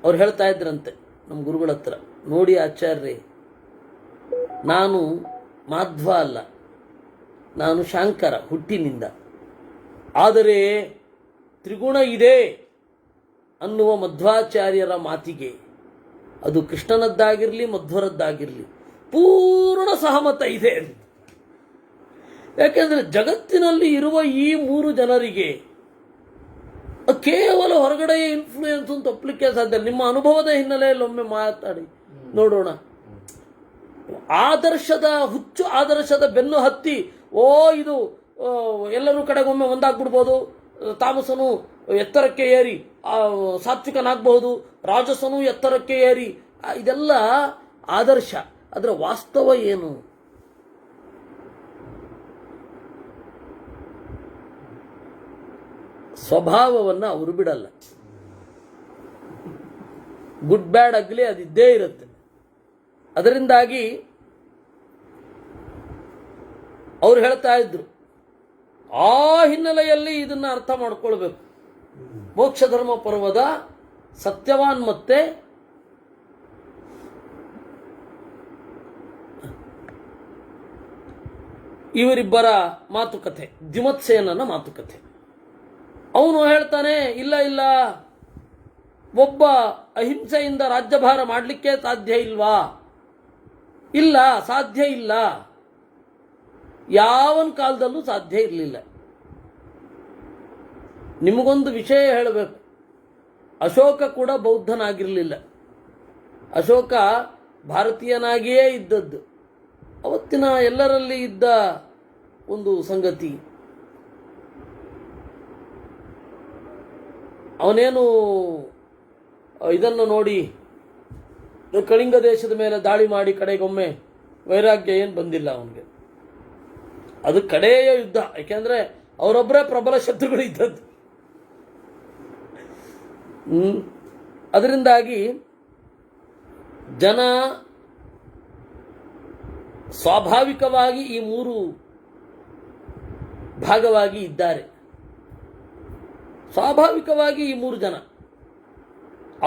ಅವ್ರು ಹೇಳ್ತಾ ಇದ್ರಂತೆ ನಮ್ಮ ಗುರುಗಳ ಹತ್ರ, ನೋಡಿ ಆಚಾರ್ಯ, ನಾನು ಮಾಧ್ವ ಅಲ್ಲ, ನಾನು ಶಾಂಕರ ಹುಟ್ಟಿನಿಂದ. ಆದರೆ ತ್ರಿಗುಣ ಇದೆ ಅನ್ನುವ ಮಧ್ವಾಚಾರ್ಯರ ಮಾತಿಗೆ, ಅದು ಕೃಷ್ಣನದ್ದಾಗಿರಲಿ ಮಧ್ವರದ್ದಾಗಿರಲಿ, ಪೂರ್ಣ ಸಹಮತ ಇದೆ. ಯಾಕೆಂದ್ರೆ ಜಗತ್ತಿನಲ್ಲಿ ಇರುವ ಈ ಮೂರು ಜನರಿಗೆ ಕೇವಲ ಹೊರಗಡೆಯ ಇನ್ಫ್ಲೂಯೆನ್ಸ್ ಅಂತ ಒಪ್ಪಲಿಕ್ಕೆ ಸಾಧ್ಯ. ನಿಮ್ಮ ಅನುಭವದ ಹಿನ್ನೆಲೆಯಲ್ಲಿ ಒಮ್ಮೆ ಮಾತಾಡಿ ನೋಡೋಣ. ಆದರ್ಶದ ಬೆನ್ನು ಹತ್ತಿ ಇದು ಎಲ್ಲರೂ ಕಡೆಗೊಮ್ಮೆ ಒಂದಾಗ್ಬಿಡ್ಬೋದು, ತಾಮಸನು ಎತ್ತರಕ್ಕೆ ಏರಿ ಸಾತ್ವಿಕನಾಗಬಹುದು, ರಾಜಸನು ಎತ್ತರಕ್ಕೆ ಏರಿ, ಇದೆಲ್ಲ ಆದರ್ಶ. ಅದರ ವಾಸ್ತವ ಏನು? ಸ್ವಭಾವವನ್ನು ಅವರು ಬಿಡಲ್ಲ. ಗುಡ್ ಬ್ಯಾಡ್ ಅಗ್ಲಿ ಅದಿದ್ದೇ ಇರುತ್ತೆ. ಅದರಿಂದಾಗಿ ಅವ್ರು ಹೇಳ್ತಾ ಇದ್ರು, ಆ ಹಿನ್ನೆಲೆಯಲ್ಲಿ ಇದನ್ನ ಅರ್ಥ ಮಾಡ್ಕೊಳ್ಬೇಕು. ಮೋಕ್ಷ ಧರ್ಮ ಪರ್ವದ ಸತ್ಯವಾನ್ ಮತ್ತೆ ಇವರಿಬ್ಬರ ಮಾತುಕತೆ, ದ್ಯುಮತ್ಸೇನನ ಮಾತುಕತೆ. ಅವನು ಹೇಳ್ತಾನೆ, ಇಲ್ಲ ಇಲ್ಲ, ಒಬ್ಬ ಅಹಿಂಸೆಯಿಂದ ರಾಜ್ಯಭಾರ ಮಾಡಲಿಕ್ಕೆ ಸಾಧ್ಯ ಇಲ್ವಾ? ಇಲ್ಲ, ಸಾಧ್ಯ ಇಲ್ಲ. ಯಾವನ ಕಾಲದಲ್ಲೂ ಸಾಧ್ಯ ಇರಲಿಲ್ಲ. ನಿಮಗೊಂದು ವಿಷಯ ಹೇಳಬೇಕು, ಅಶೋಕ ಕೂಡ ಬೌದ್ಧನಾಗಿರಲಿಲ್ಲ. ಅಶೋಕ ಭಾರತೀಯನಾಗಿಯೇ ಇದ್ದದ್ದು. ಅವತ್ತಿನ ಎಲ್ಲರಲ್ಲಿ ಇದ್ದ ಒಂದು ಸಂಗತಿ, ಅವನೇನು ಇದನ್ನು ನೋಡಿ ಕಳಿಂಗ ದೇಶದ ಮೇಲೆ ದಾಳಿ ಮಾಡಿ ಕಡೆಗೊಮ್ಮೆ ವೈರಾಗ್ಯ ಏನು ಬಂದಿಲ್ಲ ಅವನಿಗೆ. ಅದು ಕಡೆಯ ಯುದ್ಧ, ಯಾಕೆಂದ್ರೆ ಅವರೊಬ್ಬರೇ ಪ್ರಬಲ ಶತ್ರುಗಳು ಇದ್ದದ್ದು. ಅದರಿಂದಾಗಿ ಜನ ಸ್ವಾಭಾವಿಕವಾಗಿ ಈ ಮೂರು ಭಾಗವಾಗಿ ಇದ್ದಾರೆ. ಸ್ವಾಭಾವಿಕವಾಗಿ ಈ ಮೂರು ಜನ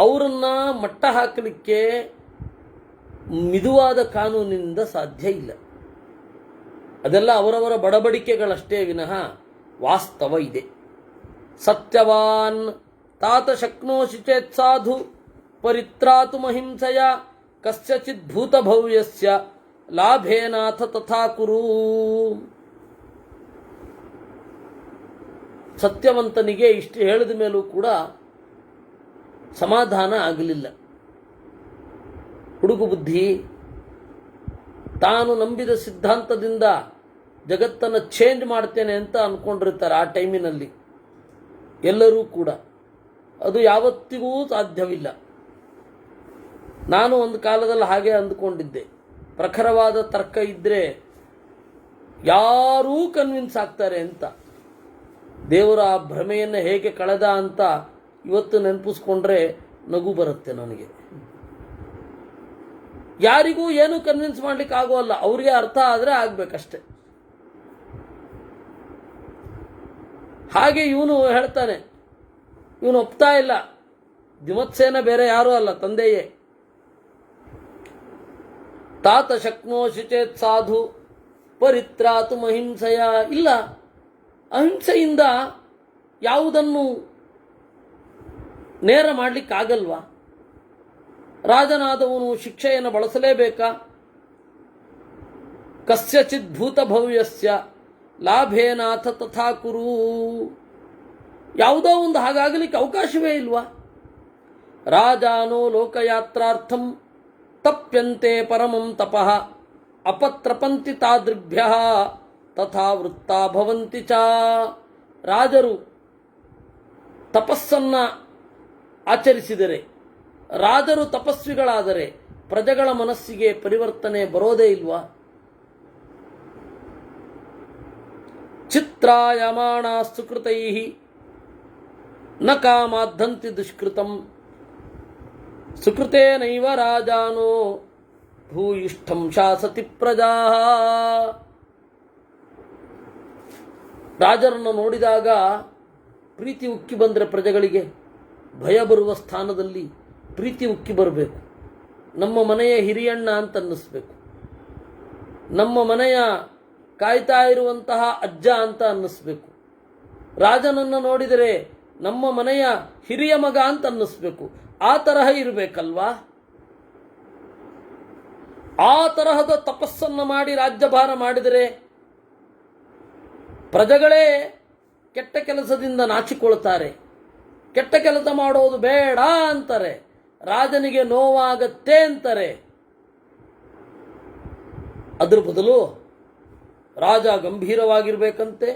ಅವರನ್ನ ಮಟ್ಟ ಹಾಕಲಿಕ್ಕೆ ಮಿದುವಾದ ಕಾನೂನಿನಿಂದ ಸಾಧ್ಯ ಇಲ್ಲ. ಅದೆಲ್ಲ ಅವರವರ ಬಡಬಡಿಕೆಗಳಷ್ಟೇ ವಿನಃ ವಾಸ್ತವ ಇದೆ. ಸತ್ಯವಾನ್ ತಾತ ಶಕ್ನೋಷಿ ಚೇತ್ ಸಾಧು ಪರಿತ್ರಾತುಮಹಿಂಸೆಯ ಕಸ್ಯಚಿತ್ ಭೂತಭವ್ಯಸ್ಯ ಲಾಭೇನಾಥ ತಥಾ ಕುರು. ಸತ್ಯವಂತನಿಗೆ ಇಷ್ಟು ಹೇಳಿದ ಮೇಲೂ ಕೂಡ ಸಮಾಧಾನ ಆಗಲಿಲ್ಲ. ಹುಡುಗು ಬುದ್ಧಿ, ತಾನು ನಂಬಿದ ಸಿದ್ಧಾಂತದಿಂದ ಜಗತ್ತನ್ನು ಚೇಂಜ್ ಮಾಡ್ತೇನೆ ಅಂತ ಅಂದ್ಕೊಂಡಿರ್ತಾರೆ ಆ ಟೈಮಿನಲ್ಲಿ ಎಲ್ಲರೂ ಕೂಡ. ಅದು ಯಾವತ್ತಿಗೂ ಸಾಧ್ಯವಿಲ್ಲ. ನಾನು ಒಂದು ಕಾಲದಲ್ಲಿ ಹಾಗೆ ಅಂದುಕೊಂಡಿದ್ದೆ, ಪ್ರಖರವಾದ ತರ್ಕ ಇದ್ದರೆ ಯಾರೂ ಕನ್ವಿನ್ಸ್ ಆಗ್ತಾರೆ ಅಂತ. ದೇವರ ಆ ಭ್ರಮೆಯನ್ನು ಹೇಗೆ ಕಳೆದ ಅಂತ ಇವತ್ತು ನೆನಪಿಸ್ಕೊಂಡ್ರೆ ನಗು ಬರುತ್ತೆ ನನಗೆ. ಯಾರಿಗೂ ಏನು ಕನ್ವಿನ್ಸ್ ಮಾಡ್ಲಿಕ್ಕೆ ಆಗೋಲ್ಲ, ಅವ್ರಿಗೆ ಅರ್ಥ ಆದರೆ ಆಗ್ಬೇಕಷ್ಟೆ. ಹಾಗೆ ಇವನು ಹೇಳ್ತಾನೆ, ಇವನು ಒಪ್ತಾ ಇಲ್ಲ. ದ್ಯುಮತ್ಸೇನ ಬೇರೆ ಯಾರೂ ಅಲ್ಲ, ತಂದೆಯೇ. ತಾತ ಶಕ್ನೋಷಿ ಚೇತ್ ಸಾಧು ಪರಿತ್ರಾತು ಅಹಿಂಸೆಯ. ಇಲ್ಲ, ಅಹಿಂಸೆಯಿಂದ ಯಾವುದನ್ನು ನೇರ ಮಾಡಲಿಕ್ಕಾಗಲ್ವಾ? ರಾಜನಾದವನು ಶಿಕ್ಷೆಯನ್ನು ಬಳಸಲೇಬೇಕಾ? ಕಸ್ಯಚಿತ್ ಭೂತಭವ್ಯಸ್ಯ ಲಾಭೇನಾಥ ತಥಾ ಕುರು. ಯಾವುದೋ ಒಂದು ಹಾಗಾಗಲಿಕ್ಕೆ ಅವಕಾಶವೇ ಇಲ್ವಾ? ರಾಜಾನೋ ಲೋಕಯಾತ್ರಾರ್ಥಂ ತಪ್ಯಂತೆ ಪರಮಂ ತಪಃ ಅಪತ್ರಪಂತಿ ತಾದೃಭ್ಯ ತಥಾ ವೃತ್ತಾ ಭವಂತಿ ಚ. ರಾಜರು ತಪಸ್ಸನ್ನ ಆಚರಿಸಿದರೆ, ರಾಜರು ತಪಸ್ವಿಗಳಾದರೆ ಪ್ರಜೆಗಳ ಮನಸ್ಸಿಗೆ ಪರಿವರ್ತನೆ ಬರೋದೇ ಇಲ್ವಾ? ಚಿತ್ರಾಯಮಾಣ ಸುಕೃತೈ ನ ಕಾಮಾದ್ಧಂತಿ ದುಷ್ಕೃತಂ ಸುಕೃತೇನೈವ ರಾಜಾನೋ ಭೂಯಿಷ್ಠಂ ಶಾಸತಿ ಪ್ರಜಾ. ರಾಜರನ್ನು ನೋಡಿದಾಗ ಪ್ರೀತಿ ಉಕ್ಕಿ ಬಂದರೆ ಪ್ರಜೆಗಳಿಗೆ ಭಯ ಬರುವ ಸ್ಥಾನದಲ್ಲಿ ಪ್ರೀತಿ ಉಕ್ಕಿ ಬರಬೇಕು. ನಮ್ಮ ಮನೆಯ ಹಿರಿಯಣ್ಣ ಅಂತ ಅನ್ನಿಸ್ಬೇಕು, ನಮ್ಮ ಮನೆಯ ಕಾಯ್ತಾ ಇರುವಂತಹ ಅಜ್ಜ ಅಂತ ಅನ್ನಿಸ್ಬೇಕು. ರಾಜನನ್ನು ನೋಡಿದರೆ ನಮ್ಮ ಮನೆಯ ಹಿರಿಯ ಮಗ ಅಂತ ಅನ್ನಿಸ್ಬೇಕು. ಆ ತರಹ ಇರಬೇಕಲ್ವಾ? ಆ ತರಹದ ತಪಸ್ಸನ್ನು ಮಾಡಿ ರಾಜ್ಯಭಾರ ಮಾಡಿದರೆ ಪ್ರಜೆಗಳೇ ಕೆಟ್ಟ ಕೆಲಸದಿಂದ ನಾಚಿಕೊಳ್ತಾರೆ, ಕೆಟ್ಟ ಕೆಲಸ ಮಾಡೋದು ಬೇಡ ಅಂತಾರೆ, ರಾಜನಿಗೆ ನೋವಾಗತ್ತೆ ಅಂತಾರೆ. ಅದ್ರ ಬದಲು ರಾಜ ಗಂಭೀರವಾಗಿರ್ಬೇಕಂತೆ,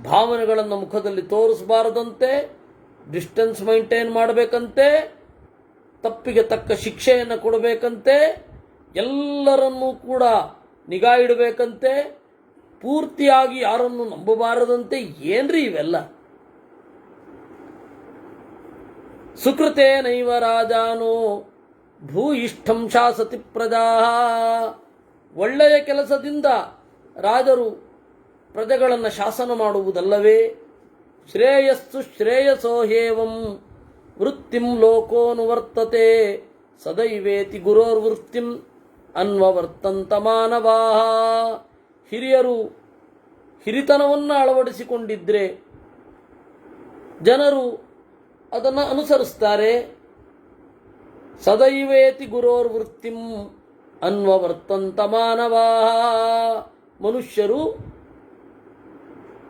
ಭಾವನೆಗಳನ್ನು ಮುಖದಲ್ಲಿ ತೋರಿಸಬಾರದಂತೆ, ಡಿಸ್ಟೆನ್ಸ್ ಮೈಂಟೈನ್ ಮಾಡಬೇಕಂತೆ, ತಪ್ಪಿಗೆ ತಕ್ಕ ಶಿಕ್ಷೆಯನ್ನು ಕೊಡಬೇಕಂತೆ, ಎಲ್ಲರನ್ನೂ ಕೂಡ ನಿಗಾ ಇಡಬೇಕಂತೆ, ಪೂರ್ತಿಯಾಗಿ ಯಾರನ್ನು ನಂಬಬಾರದಂತೆ. ಏನ್ರಿ ಇವೆಲ್ಲ? ಸುಕೃತೇನೈವ ರಾಜಾನೋ ಭೂಯಿಷ್ಠಂ ಶಾಸತಿ ಪ್ರಜಾ. ಒಳ್ಳೆಯ ಕೆಲಸದಿಂದ ರಾಜರು ಪ್ರಜೆಗಳನ್ನು ಶಾಸನ ಮಾಡುವುದಲ್ಲವೇ? ಶ್ರೇಯಸ್ಸು ಶ್ರೇಯಸೋ ಹೇವಂ ವೃತ್ತಿಂ ಲೋಕೋನುವರ್ತತೆ ಸದೈವೇತಿ ಗುರೋರ್ವೃತ್ತಿಂ ಅನ್ವವರ್ತಂತ ಮಾನವಾ. ಹಿರಿಯರು ಹಿರಿತನವನ್ನು ಅಳವಡಿಸಿಕೊಂಡಿದ್ದರೆ ಜನರು ಅದನ್ನು ಅನುಸರಿಸ್ತಾರೆ. ಸದೈವೇತಿ ಗುರೋರ್ವೃತ್ತಿಂ ಅನ್ವವರ್ತಂತ ಮಾನವಾ. ಮನುಷ್ಯರು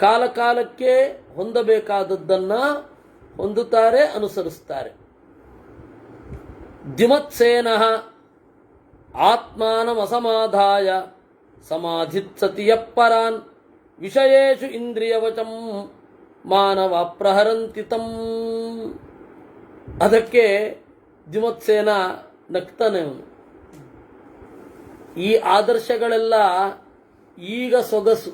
ಕಾಲಕಾಲಕ್ಕೆ ಹೊಂದಬೇಕಾದದ್ದನ್ನು ಹೊಂದುತ್ತಾರೆ, ಅನುಸರಿಸ್ತಾರೆ. ದ್ಯುಮತ್ಸೇನಃ ಆತ್ಮಾನಮಸಮಾಧಾಯ ಸಮಾಧಿತ್ಸತಿ ಯಪ್ಪರಾನ್ ವಿಷಯೇಷು ಇಂದ್ರಿಯವಚಂ ಮಾನವ ಪ್ರಹರಂತಿ ತಂ. ಅದಕ್ಕೆ ದ್ಯುಮತ್ಸೇನ ನಗ್ತಾನೆ ಅವನು. ಈ ಆದರ್ಶಗಳೆಲ್ಲ ಈಗ ಸೊಗಸು,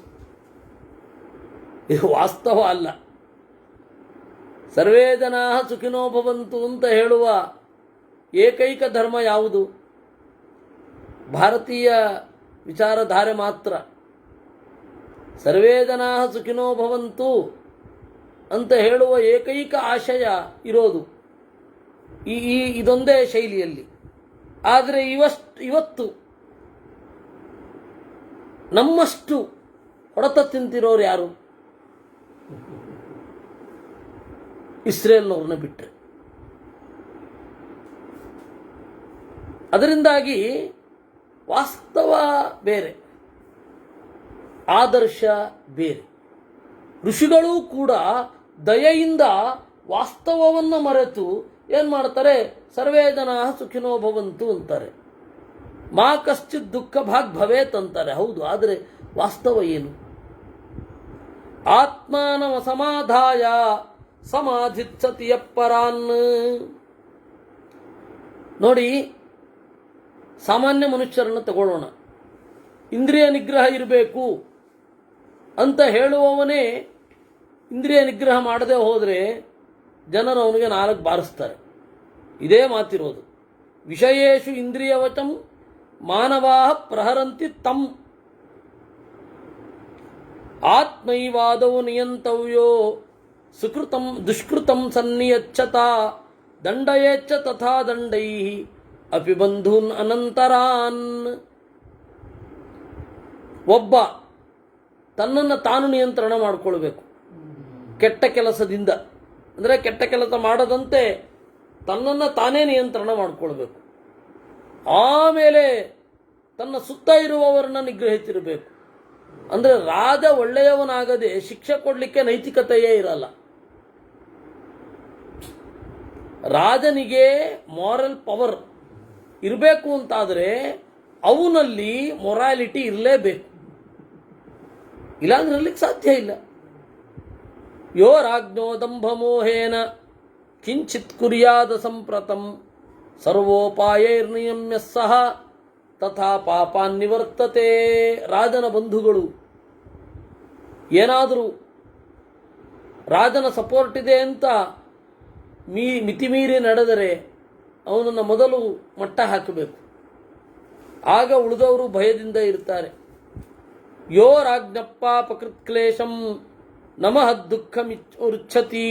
ಇದು ವಾಸ್ತವ ಅಲ್ಲ. ಸರ್ವೇ ಜನಾ ಸುಖಿನೋ ಭವಂತು ಅಂತ ಹೇಳುವ ಏಕೈಕ ಧರ್ಮ ಯಾವುದು? ಭಾರತೀಯ ವಿಚಾರಧಾರೆ ಮಾತ್ರ. ಸರ್ವೇ ಜನಾ ಸುಖಿನೋ ಭವಂತು ಅಂತ ಹೇಳುವ ಏಕೈಕ ಆಶಯ ಇರೋದು ಇದೊಂದೇ ಶೈಲಿಯಲ್ಲಿ. ಆದರೆ ಇವತ್ತು ನಮ್ಮಷ್ಟು ಹೊಡೆತ ತಿಂತಿರೋರು ಯಾರು? ಇಸ್ರೇಲ್ನವ್ರನ್ನ ಬಿಟ್ಟರೆ. ಅದರಿಂದಾಗಿ ವಾಸ್ತವ ಬೇರೆ, ಆದರ್ಶ ಬೇರೆ. ಋಷಿಗಳೂ ಕೂಡ ದಯೆಯಿಂದ ವಾಸ್ತವವನ್ನು ಮರೆತು ಏನು ಮಾಡ್ತಾರೆ? ಸರ್ವೇ ಜನಾ ಸುಖಿನೋ ಭವಂತು ಅಂತಾರೆ. ಮಾ ಕಶ್ಚಿತ್ ದುಃಖ ಭಾಗ್ ಭವೇತ್ ಅಂತಾರೆ. ಹೌದು, ಆದರೆ ವಾಸ್ತವ ಏನು? ಆತ್ಮಾನವ ಸಮಾಧಾಯ ಸಮಾಧಿತ್ಸತಿ ಯಪ್ಪರಾನ್. ನೋಡಿ, ಸಾಮಾನ್ಯ ಮನುಷ್ಯರನ್ನು ತಗೊಳ್ಳೋಣ. ಇಂದ್ರಿಯ ನಿಗ್ರಹ ಇರಬೇಕು ಅಂತ ಹೇಳುವವನೇ ಇಂದ್ರಿಯ ನಿಗ್ರಹ ಮಾಡದೆ ಹೋದರೆ ಜನರು ಅವನಿಗೆ 4 ಬಾರಿಸ್ತಾರೆ. ಇದೇ ಮಾತಿರೋದು. ವಿಷಯೇಷು ಇಂದ್ರಿಯವಚಂ ಮಾನವಾ ಪ್ರಹರಂತಿ ತಂ. ಆತ್ಮೈವಾದವು ನಿಯಂತವ್ಯೋ ಸುಕೃತಂ ದುಷ್ಕೃತಂ ಸನ್ನಿಯಚ್ಛತ ದಂಡಯೇಚ್ಛ ತಥಾ ದಂಡೈ ಅಪಿ ಬಂಧೂನ್ ಅನಂತರಾನ್. ಒಬ್ಬ ತನ್ನನ್ನು ತಾನು ನಿಯಂತ್ರಣ ಮಾಡಿಕೊಳ್ಬೇಕು ಕೆಟ್ಟ ಕೆಲಸದಿಂದ. ಅಂದರೆ ಕೆಟ್ಟ ಕೆಲಸ ಮಾಡದಂತೆ ತನ್ನನ್ನು ತಾನೇ ನಿಯಂತ್ರಣ ಮಾಡಿಕೊಳ್ಬೇಕು. ಆಮೇಲೆ ತನ್ನ ಸುತ್ತ ಇರುವವರನ್ನ ನಿಗ್ರಹಿಸಿರಬೇಕು. ಅಂದರೆ ರಾಜ ಒಳ್ಳೆಯವನಾಗದೆ ಶಿಕ್ಷೆ ಕೊಡಲಿಕ್ಕೆ ನೈತಿಕತೆಯೇ ಇರಲ್ಲ. ರಾಜನಿಗೆ ಮಾರಲ್ ಪವರ್ ಇರಬೇಕು ಅಂತಾದರೆ ಅವನಲ್ಲಿ ಮೊರಾಲಿಟಿ ಇರಲೇಬೇಕು, ಇಲ್ಲಾಂದ್ರೆ ಇರಲಿಕ್ಕೆ ಸಾಧ್ಯ ಇಲ್ಲ. ಯೋ ರಾಜ್ಞೋ ದಂಭಮೋಹೇನ ಕಿಂಚಿತ್ ಕುರ್ಯಾದ ಸಂಪ್ರತಂ ಸರ್ವೋಪಾಯೈರ್ನಿಯಮ್ಯ ಸಹ ತಥಾ ಪಾಪಾನ್ ನಿವರ್ತತೆ. ರಾಜನ ಬಂಧುಗಳು ಏನಾದರೂ ರಾಜನ ಸಪೋರ್ಟ್ ಇದೆ ಅಂತ ಮಿತಿಮೀರಿ ನಡೆದರೆ ಅವನನ್ನು ಮೊದಲು ಮಟ್ಟ ಹಾಕಬೇಕು. ಆಗ ಉಳಿದವರು ಭಯದಿಂದ ಇರ್ತಾರೆ. ಯೋ ರಾಜ್ಞಪ್ಪಾಪಕೃತ್ಕ್ಲೇಶಂ ನಮಃ ದುಃಖಮಿಚ್ಛತಿ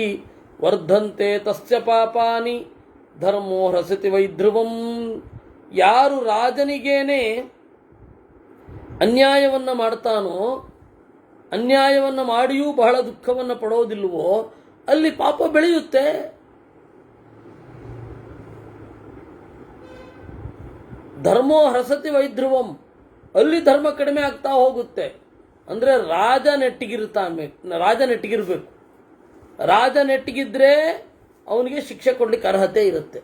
ವರ್ಧಂತೆ ತಸ್ಯ ಪಾಪಾನಿ ಧರ್ಮೋ ಹ್ರಸತಿ ವೈಧ್ರುವಂ. ಯಾರು ರಾಜನಿಗೇನೆ ಅನ್ಯಾಯವನ್ನು ಮಾಡ್ತಾನೋ, ಅನ್ಯಾಯವನ್ನು ಮಾಡಿಯೂ ಬಹಳ ದುಃಖವನ್ನು ಪಡೋದಿಲ್ವೋ, ಅಲ್ಲಿ ಪಾಪ ಬೆಳೆಯುತ್ತೆ. ಧರ್ಮೋ ಹ್ರಸತಿ ವೈಧ್ರುವಂ, ಅಲ್ಲಿ ಧರ್ಮ ಕಡಿಮೆ ಆಗ್ತಾ ಹೋಗುತ್ತೆ. ಅಂದರೆ ರಾಜ ನೆಟ್ಟಿಗಿರಬೇಕು. ರಾಜ ನೆಟ್ಟಿಗಿದ್ರೆ ಅವನಿಗೆ ಶಿಕ್ಷೆ ಕೊಡ್ಲಿಕ್ಕೆ ಅರ್ಹತೆ ಇರುತ್ತೆ.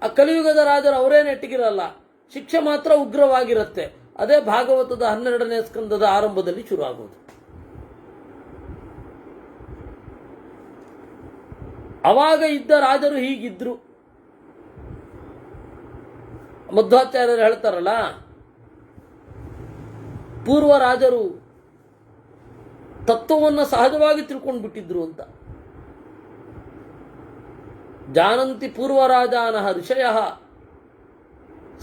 ಆ ಕಲಿಯುಗದ ರಾಜರು ಅವರೇ ನೆಟ್ಟಿಗಿರಲ್ಲ, ಶಿಕ್ಷೆ ಮಾತ್ರ ಉಗ್ರವಾಗಿರುತ್ತೆ. ಅದೇ ಭಾಗವತದ 12ನೇ ಸ್ಕಂದದ ಆರಂಭದಲ್ಲಿ ಶುರು ಆಗುವುದು. ಅವಾಗ ಇದ್ದ ರಾಜರು ಹೀಗಿದ್ರು. ಮಧ್ವಾಚಾರ್ಯರು ಹೇಳ್ತಾರಲ್ಲ, ಪೂರ್ವ ರಾಜರು ತತ್ವವನ್ನು ಸಹಜವಾಗಿ ತಿಳ್ಕೊಂಡು ಬಿಟ್ಟಿದ್ರು ಅಂತ. ಜಾನಂತಿ ಪೂರ್ವರಾಜಾನಃ ಋಷಯ,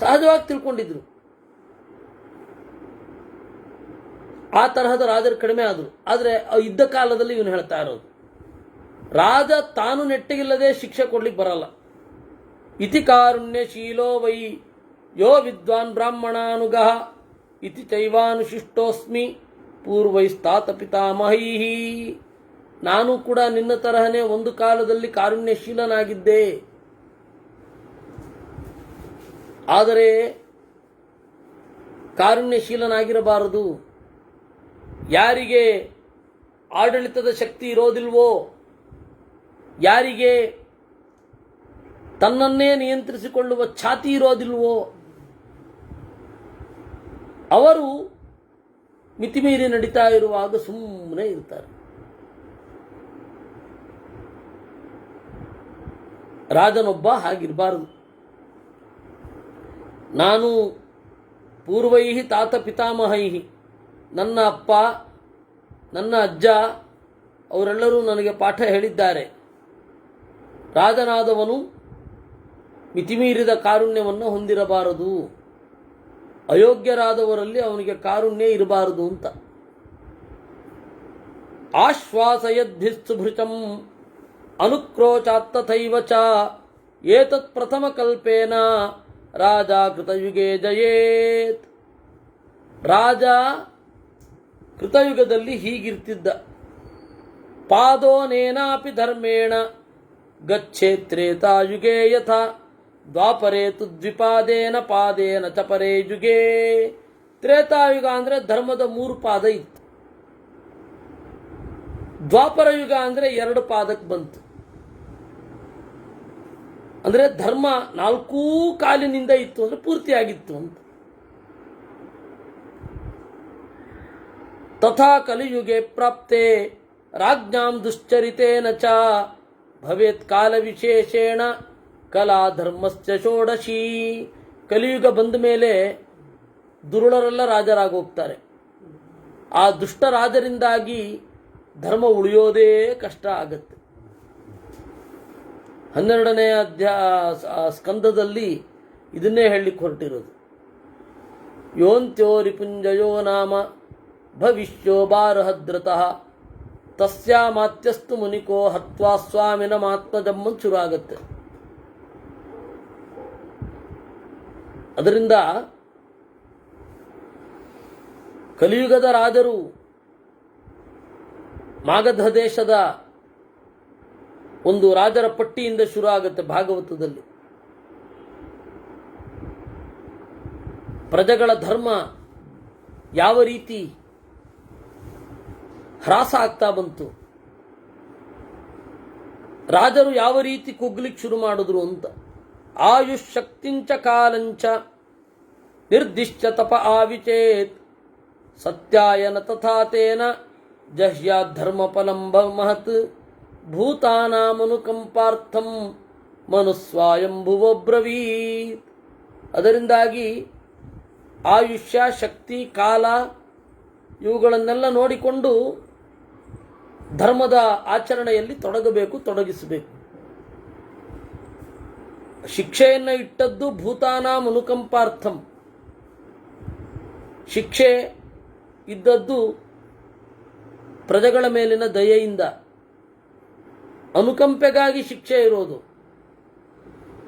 ಸಹಜವಾಗಿ ತಿಳ್ಕೊಂಡಿದ್ರು. ಆ ತರಹದ ರಾಜರು ಕಡಿಮೆ ಆದರು. ಆದರೆ ಇದ್ದ ಕಾಲದಲ್ಲಿ ಇವನು ಹೇಳ್ತಾ ಇರೋದು, ರಾಜ ತಾನು ನೆಟ್ಟಿಗಿಲ್ಲದೆ ಶಿಕ್ಷೆ ಕೊಡ್ಲಿಕ್ಕೆ ಬರಲ್ಲ. ಇತಿ ಕಾರುಣ್ಯಶೀಲೋ ವೈ ಯೋ ವಿದ್ವಾನ್ ಬ್ರಾಹ್ಮಣಾನುಗಃ ಇತಿ ಚೈವಾನುಶಿಷ್ಟೋಸ್ಮಿ ಪೂರ್ವೈಸ್ತಾತ ಪಿತಾಮಹೈ. ನಾನು ಕೂಡ ನಿನ್ನ ತರಹನೇ ಒಂದು ಕಾಲದಲ್ಲಿ ಕಾರುಣ್ಯಶೀಲನಾಗಿದ್ದೆ. ಆದರೆ ಕಾರುಣ್ಯಶೀಲನಾಗಿರಬಾರದು. ಯಾರಿಗೆ ಆಡಳಿತದ ಶಕ್ತಿ ಇರೋದಿಲ್ವೋ, ಯಾರಿಗೆ ತನ್ನನ್ನೇ ನಿಯಂತ್ರಿಸಿಕೊಳ್ಳುವ ಛಾತಿ ಇರೋದಿಲ್ವೋ, ಅವರು ಮಿತಿಮೀರಿ ನಡೀತಾ ಇರುವಾಗ ಸುಮ್ಮನೆ ಇರ್ತಾರೆ. ರಾಜನೊಬ್ಬ ಹಾಗಿರಬಾರದು. ನಾನು ಪೂರ್ವೈ ತಾತ ಪಿತಾಮಹೈ, ನನ್ನ ಅಪ್ಪ ನನ್ನ ಅಜ್ಜ ಅವರೆಲ್ಲರೂ ನನಗೆ ಪಾಠ ಹೇಳಿದ್ದಾರೆ. ರಾಜನಾದವನು ಮಿತಿಮೀರಿದ ಕಾರುಣ್ಯವನ್ನು ಹೊಂದಿರಬಾರದು, ಅಯೋಗ್ಯರಾದವರಲ್ಲಿ ಅವನಿಗೆ ಕಾರುಣ್ಯ ಇರಬಾರದು ಅಂತ. ಆಶ್ವಾಸಯದ್ಭಿಸ್ಸುಭೃಚಂ ಅನುಕ್ರೋಚಾತ್ತಥೈವ ಚ ಏತತ್ ಪ್ರಥಮ ಕಲ್ಪೇನ ರಾಜ ಕೃತಯುಗೇ ಜಯೇತ್. ರಾಜ ಕೃತಯುಗದಲ್ಲಿ ಹೀಗಿರ್ತಿದ್ದ. ಪಾದೋನೇನಾಪಿ ಧರ್ಮೇಣ ಗಚ್ಚೇತ್ರೇತಾಯುಗೇ ಯಥಾ ದ್ವಾಪರೇ ತು ದ್ವಿಪಾದೇನ ಪಾದೇನ ಚಪರೇ ಯುಗೇ. ತ್ರೇತಾಯುಗ ಅಂದರೆ ಧರ್ಮದ 3 ಪಾದ ಇತ್ತು. ದ್ವಾಪರ ಯುಗ ಅಂದರೆ 2 ಪಾದಕ್ಕೆ ಬಂತು. ಅಂದರೆ ಧರ್ಮ 4 ಕಾಲಿನಿಂದ ಇತ್ತು ಅಂದರೆ ಪೂರ್ತಿಯಾಗಿತ್ತು ಅಂತ. ತಥಾ ಕಲಿಯುಗೆ ಪ್ರಾಪ್ತೆ ರಾಜ್ಞಾಂ ದುಶ್ಚರಿತೇನ ಚ ಭವೇತ್ ಕಾಲ ವಿಶೇಷೇಣ ಕಲಾ ಧರ್ಮಸ್ಯ ಷೋಡಶಿ. ಕಲಿಯುಗ ಬಂದ ಮೇಲೆ ದುರುಳರೆಲ್ಲ ರಾಜರಾಗೋಗ್ತಾರೆ. ಆ ದುಷ್ಟ ರಾಜರಿಂದಾಗಿ ಧರ್ಮ ಉಳಿಯೋದೇ ಕಷ್ಟ ಆಗತ್ತೆ. 12ನೇ ಸ್ಕಂದದಲ್ಲಿ ಇದನ್ನೇ ಹೇಳಲಿಕ್ಕೆ ಹೊರಟಿರೋದು. ಯೋಂತ್ಯೋ ರಿಪುಂಜಯೋ ನಾಮ ಭವಿಷ್ಯೋ ಬಾರಹದ್ರತಃ ತಸ್ಯಾಮಾತ್ಯಸ್ತು ಮುನಿಕೋ ಹತ್ವಾ ಸ್ವಾಮಿನ ಮಾತ್ಮಜಮ್ಮನ್ ಶುರು ಆಗತ್ತೆ. ಅದರಿಂದ ಕಲಿಯುಗದ ರಾಜರು ಮಾಗಧ ದೇಶದ ಒಂದು ರಾಜರ ಪಟ್ಟಿಯಿಂದ ಶುರು ಆಗುತ್ತೆ ಭಾಗವತದಲ್ಲಿ. ಪ್ರಜೆಗಳ ಧರ್ಮ ಯಾವ ರೀತಿ ಹ್ರಾಸ ಆಗ್ತಾ ಬಂತು, ರಾಜರು ಯಾವ ರೀತಿ ಕುಗ್ಲಿಕ್ಕೆ ಶುರು ಮಾಡಿದ್ರು ಅಂತ. ಆಯುಷ್ ಶಕ್ತಿಂಚ ಕಾಲಂಚ ನಿರ್ದಿಶ್ಯ ತಪ ಆವಿಚೇತ್ ಸತ್ಯಾಯನ ತಥಾತೇನ ಜಹ್ಯಾತ್ ಧರ್ಮಫಲಂ ಮಹತ್ ಭೂತಾನಾಮನುಕಂಪಾರ್ಥಂ ಮನುಸ್ವಾಯಂಭುವಬ್ರವೀತ್. ಅದರಿಂದಾಗಿ ಆಯುಷ್ಯ, ಶಕ್ತಿ, ಕಾಲ ಇವುಗಳನ್ನೆಲ್ಲ ನೋಡಿಕೊಂಡು ಧರ್ಮದ ಆಚರಣೆಯಲ್ಲಿ ತೊಡಗಿಸಬೇಕು. ಶಿಕ್ಷೆಯನ್ನು ಇಟ್ಟದ್ದು ಭೂತಾನಾಂ ಅನುಕಂಪಾರ್ಥಂ. ಶಿಕ್ಷೆ ಇದ್ದದ್ದು ಪ್ರಜೆಗಳ ಮೇಲಿನ ದಯೆಯಿಂದ. ಅನುಕಂಪೆಗಾಗಿ ಶಿಕ್ಷೆ ಇರೋದು.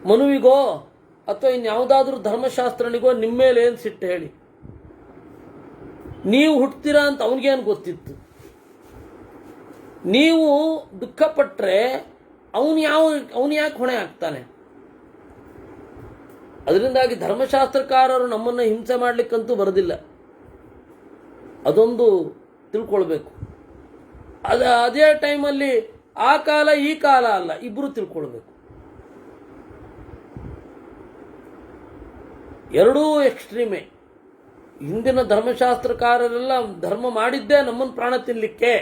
ಮನುವಿಗೋ ಅಥವಾ ಇನ್ಯಾವುದಾದ್ರೂ ಧರ್ಮಶಾಸ್ತ್ರನಿಗೋ ನಿಮ್ಮ ಮೇಲೆ ಏನು ಸಿಟ್ಟು ಹೇಳಿ, ನೀವು ಹುಟ್ಟುತ್ತೀರಾ ಅಂತ ಅವನಿಗೇನು ಗೊತ್ತಿತ್ತು. ನೀವು ದುಃಖಪಟ್ಟರೆ ಅವನು ಯಾಕೆ ಹೊಣೆ ಆಗ್ತಾನೆ. ಅದರಿಂದಾಗಿ ಧರ್ಮಶಾಸ್ತ್ರಕಾರರು ನಮ್ಮನ್ನು ಹಿಂಸೆ ಮಾಡಲಿಕ್ಕಂತೂ ಬರೋದಿಲ್ಲ. ಅದೊಂದು ತಿಳ್ಕೊಳ್ಬೇಕು. ಅದೇ ಟೈಮಲ್ಲಿ ಆ ಕಾಲ ಈ ಕಾಲ ಅಲ್ಲ, ಇಬ್ಬರು ತಿಳ್ಕೊಳ್ಬೇಕು. ಎರಡೂ ಎಕ್ಸ್ಟ್ರೀಮೇ. ಹಿಂದಿನ ಧರ್ಮಶಾಸ್ತ್ರಕಾರರೆಲ್ಲ ಧರ್ಮ ಮಾಡಿದ್ದೇ ನಮ್ಮನ್ನು ಪ್ರಾಣ ತಿನ್ನಲಿಕ್ಕೆ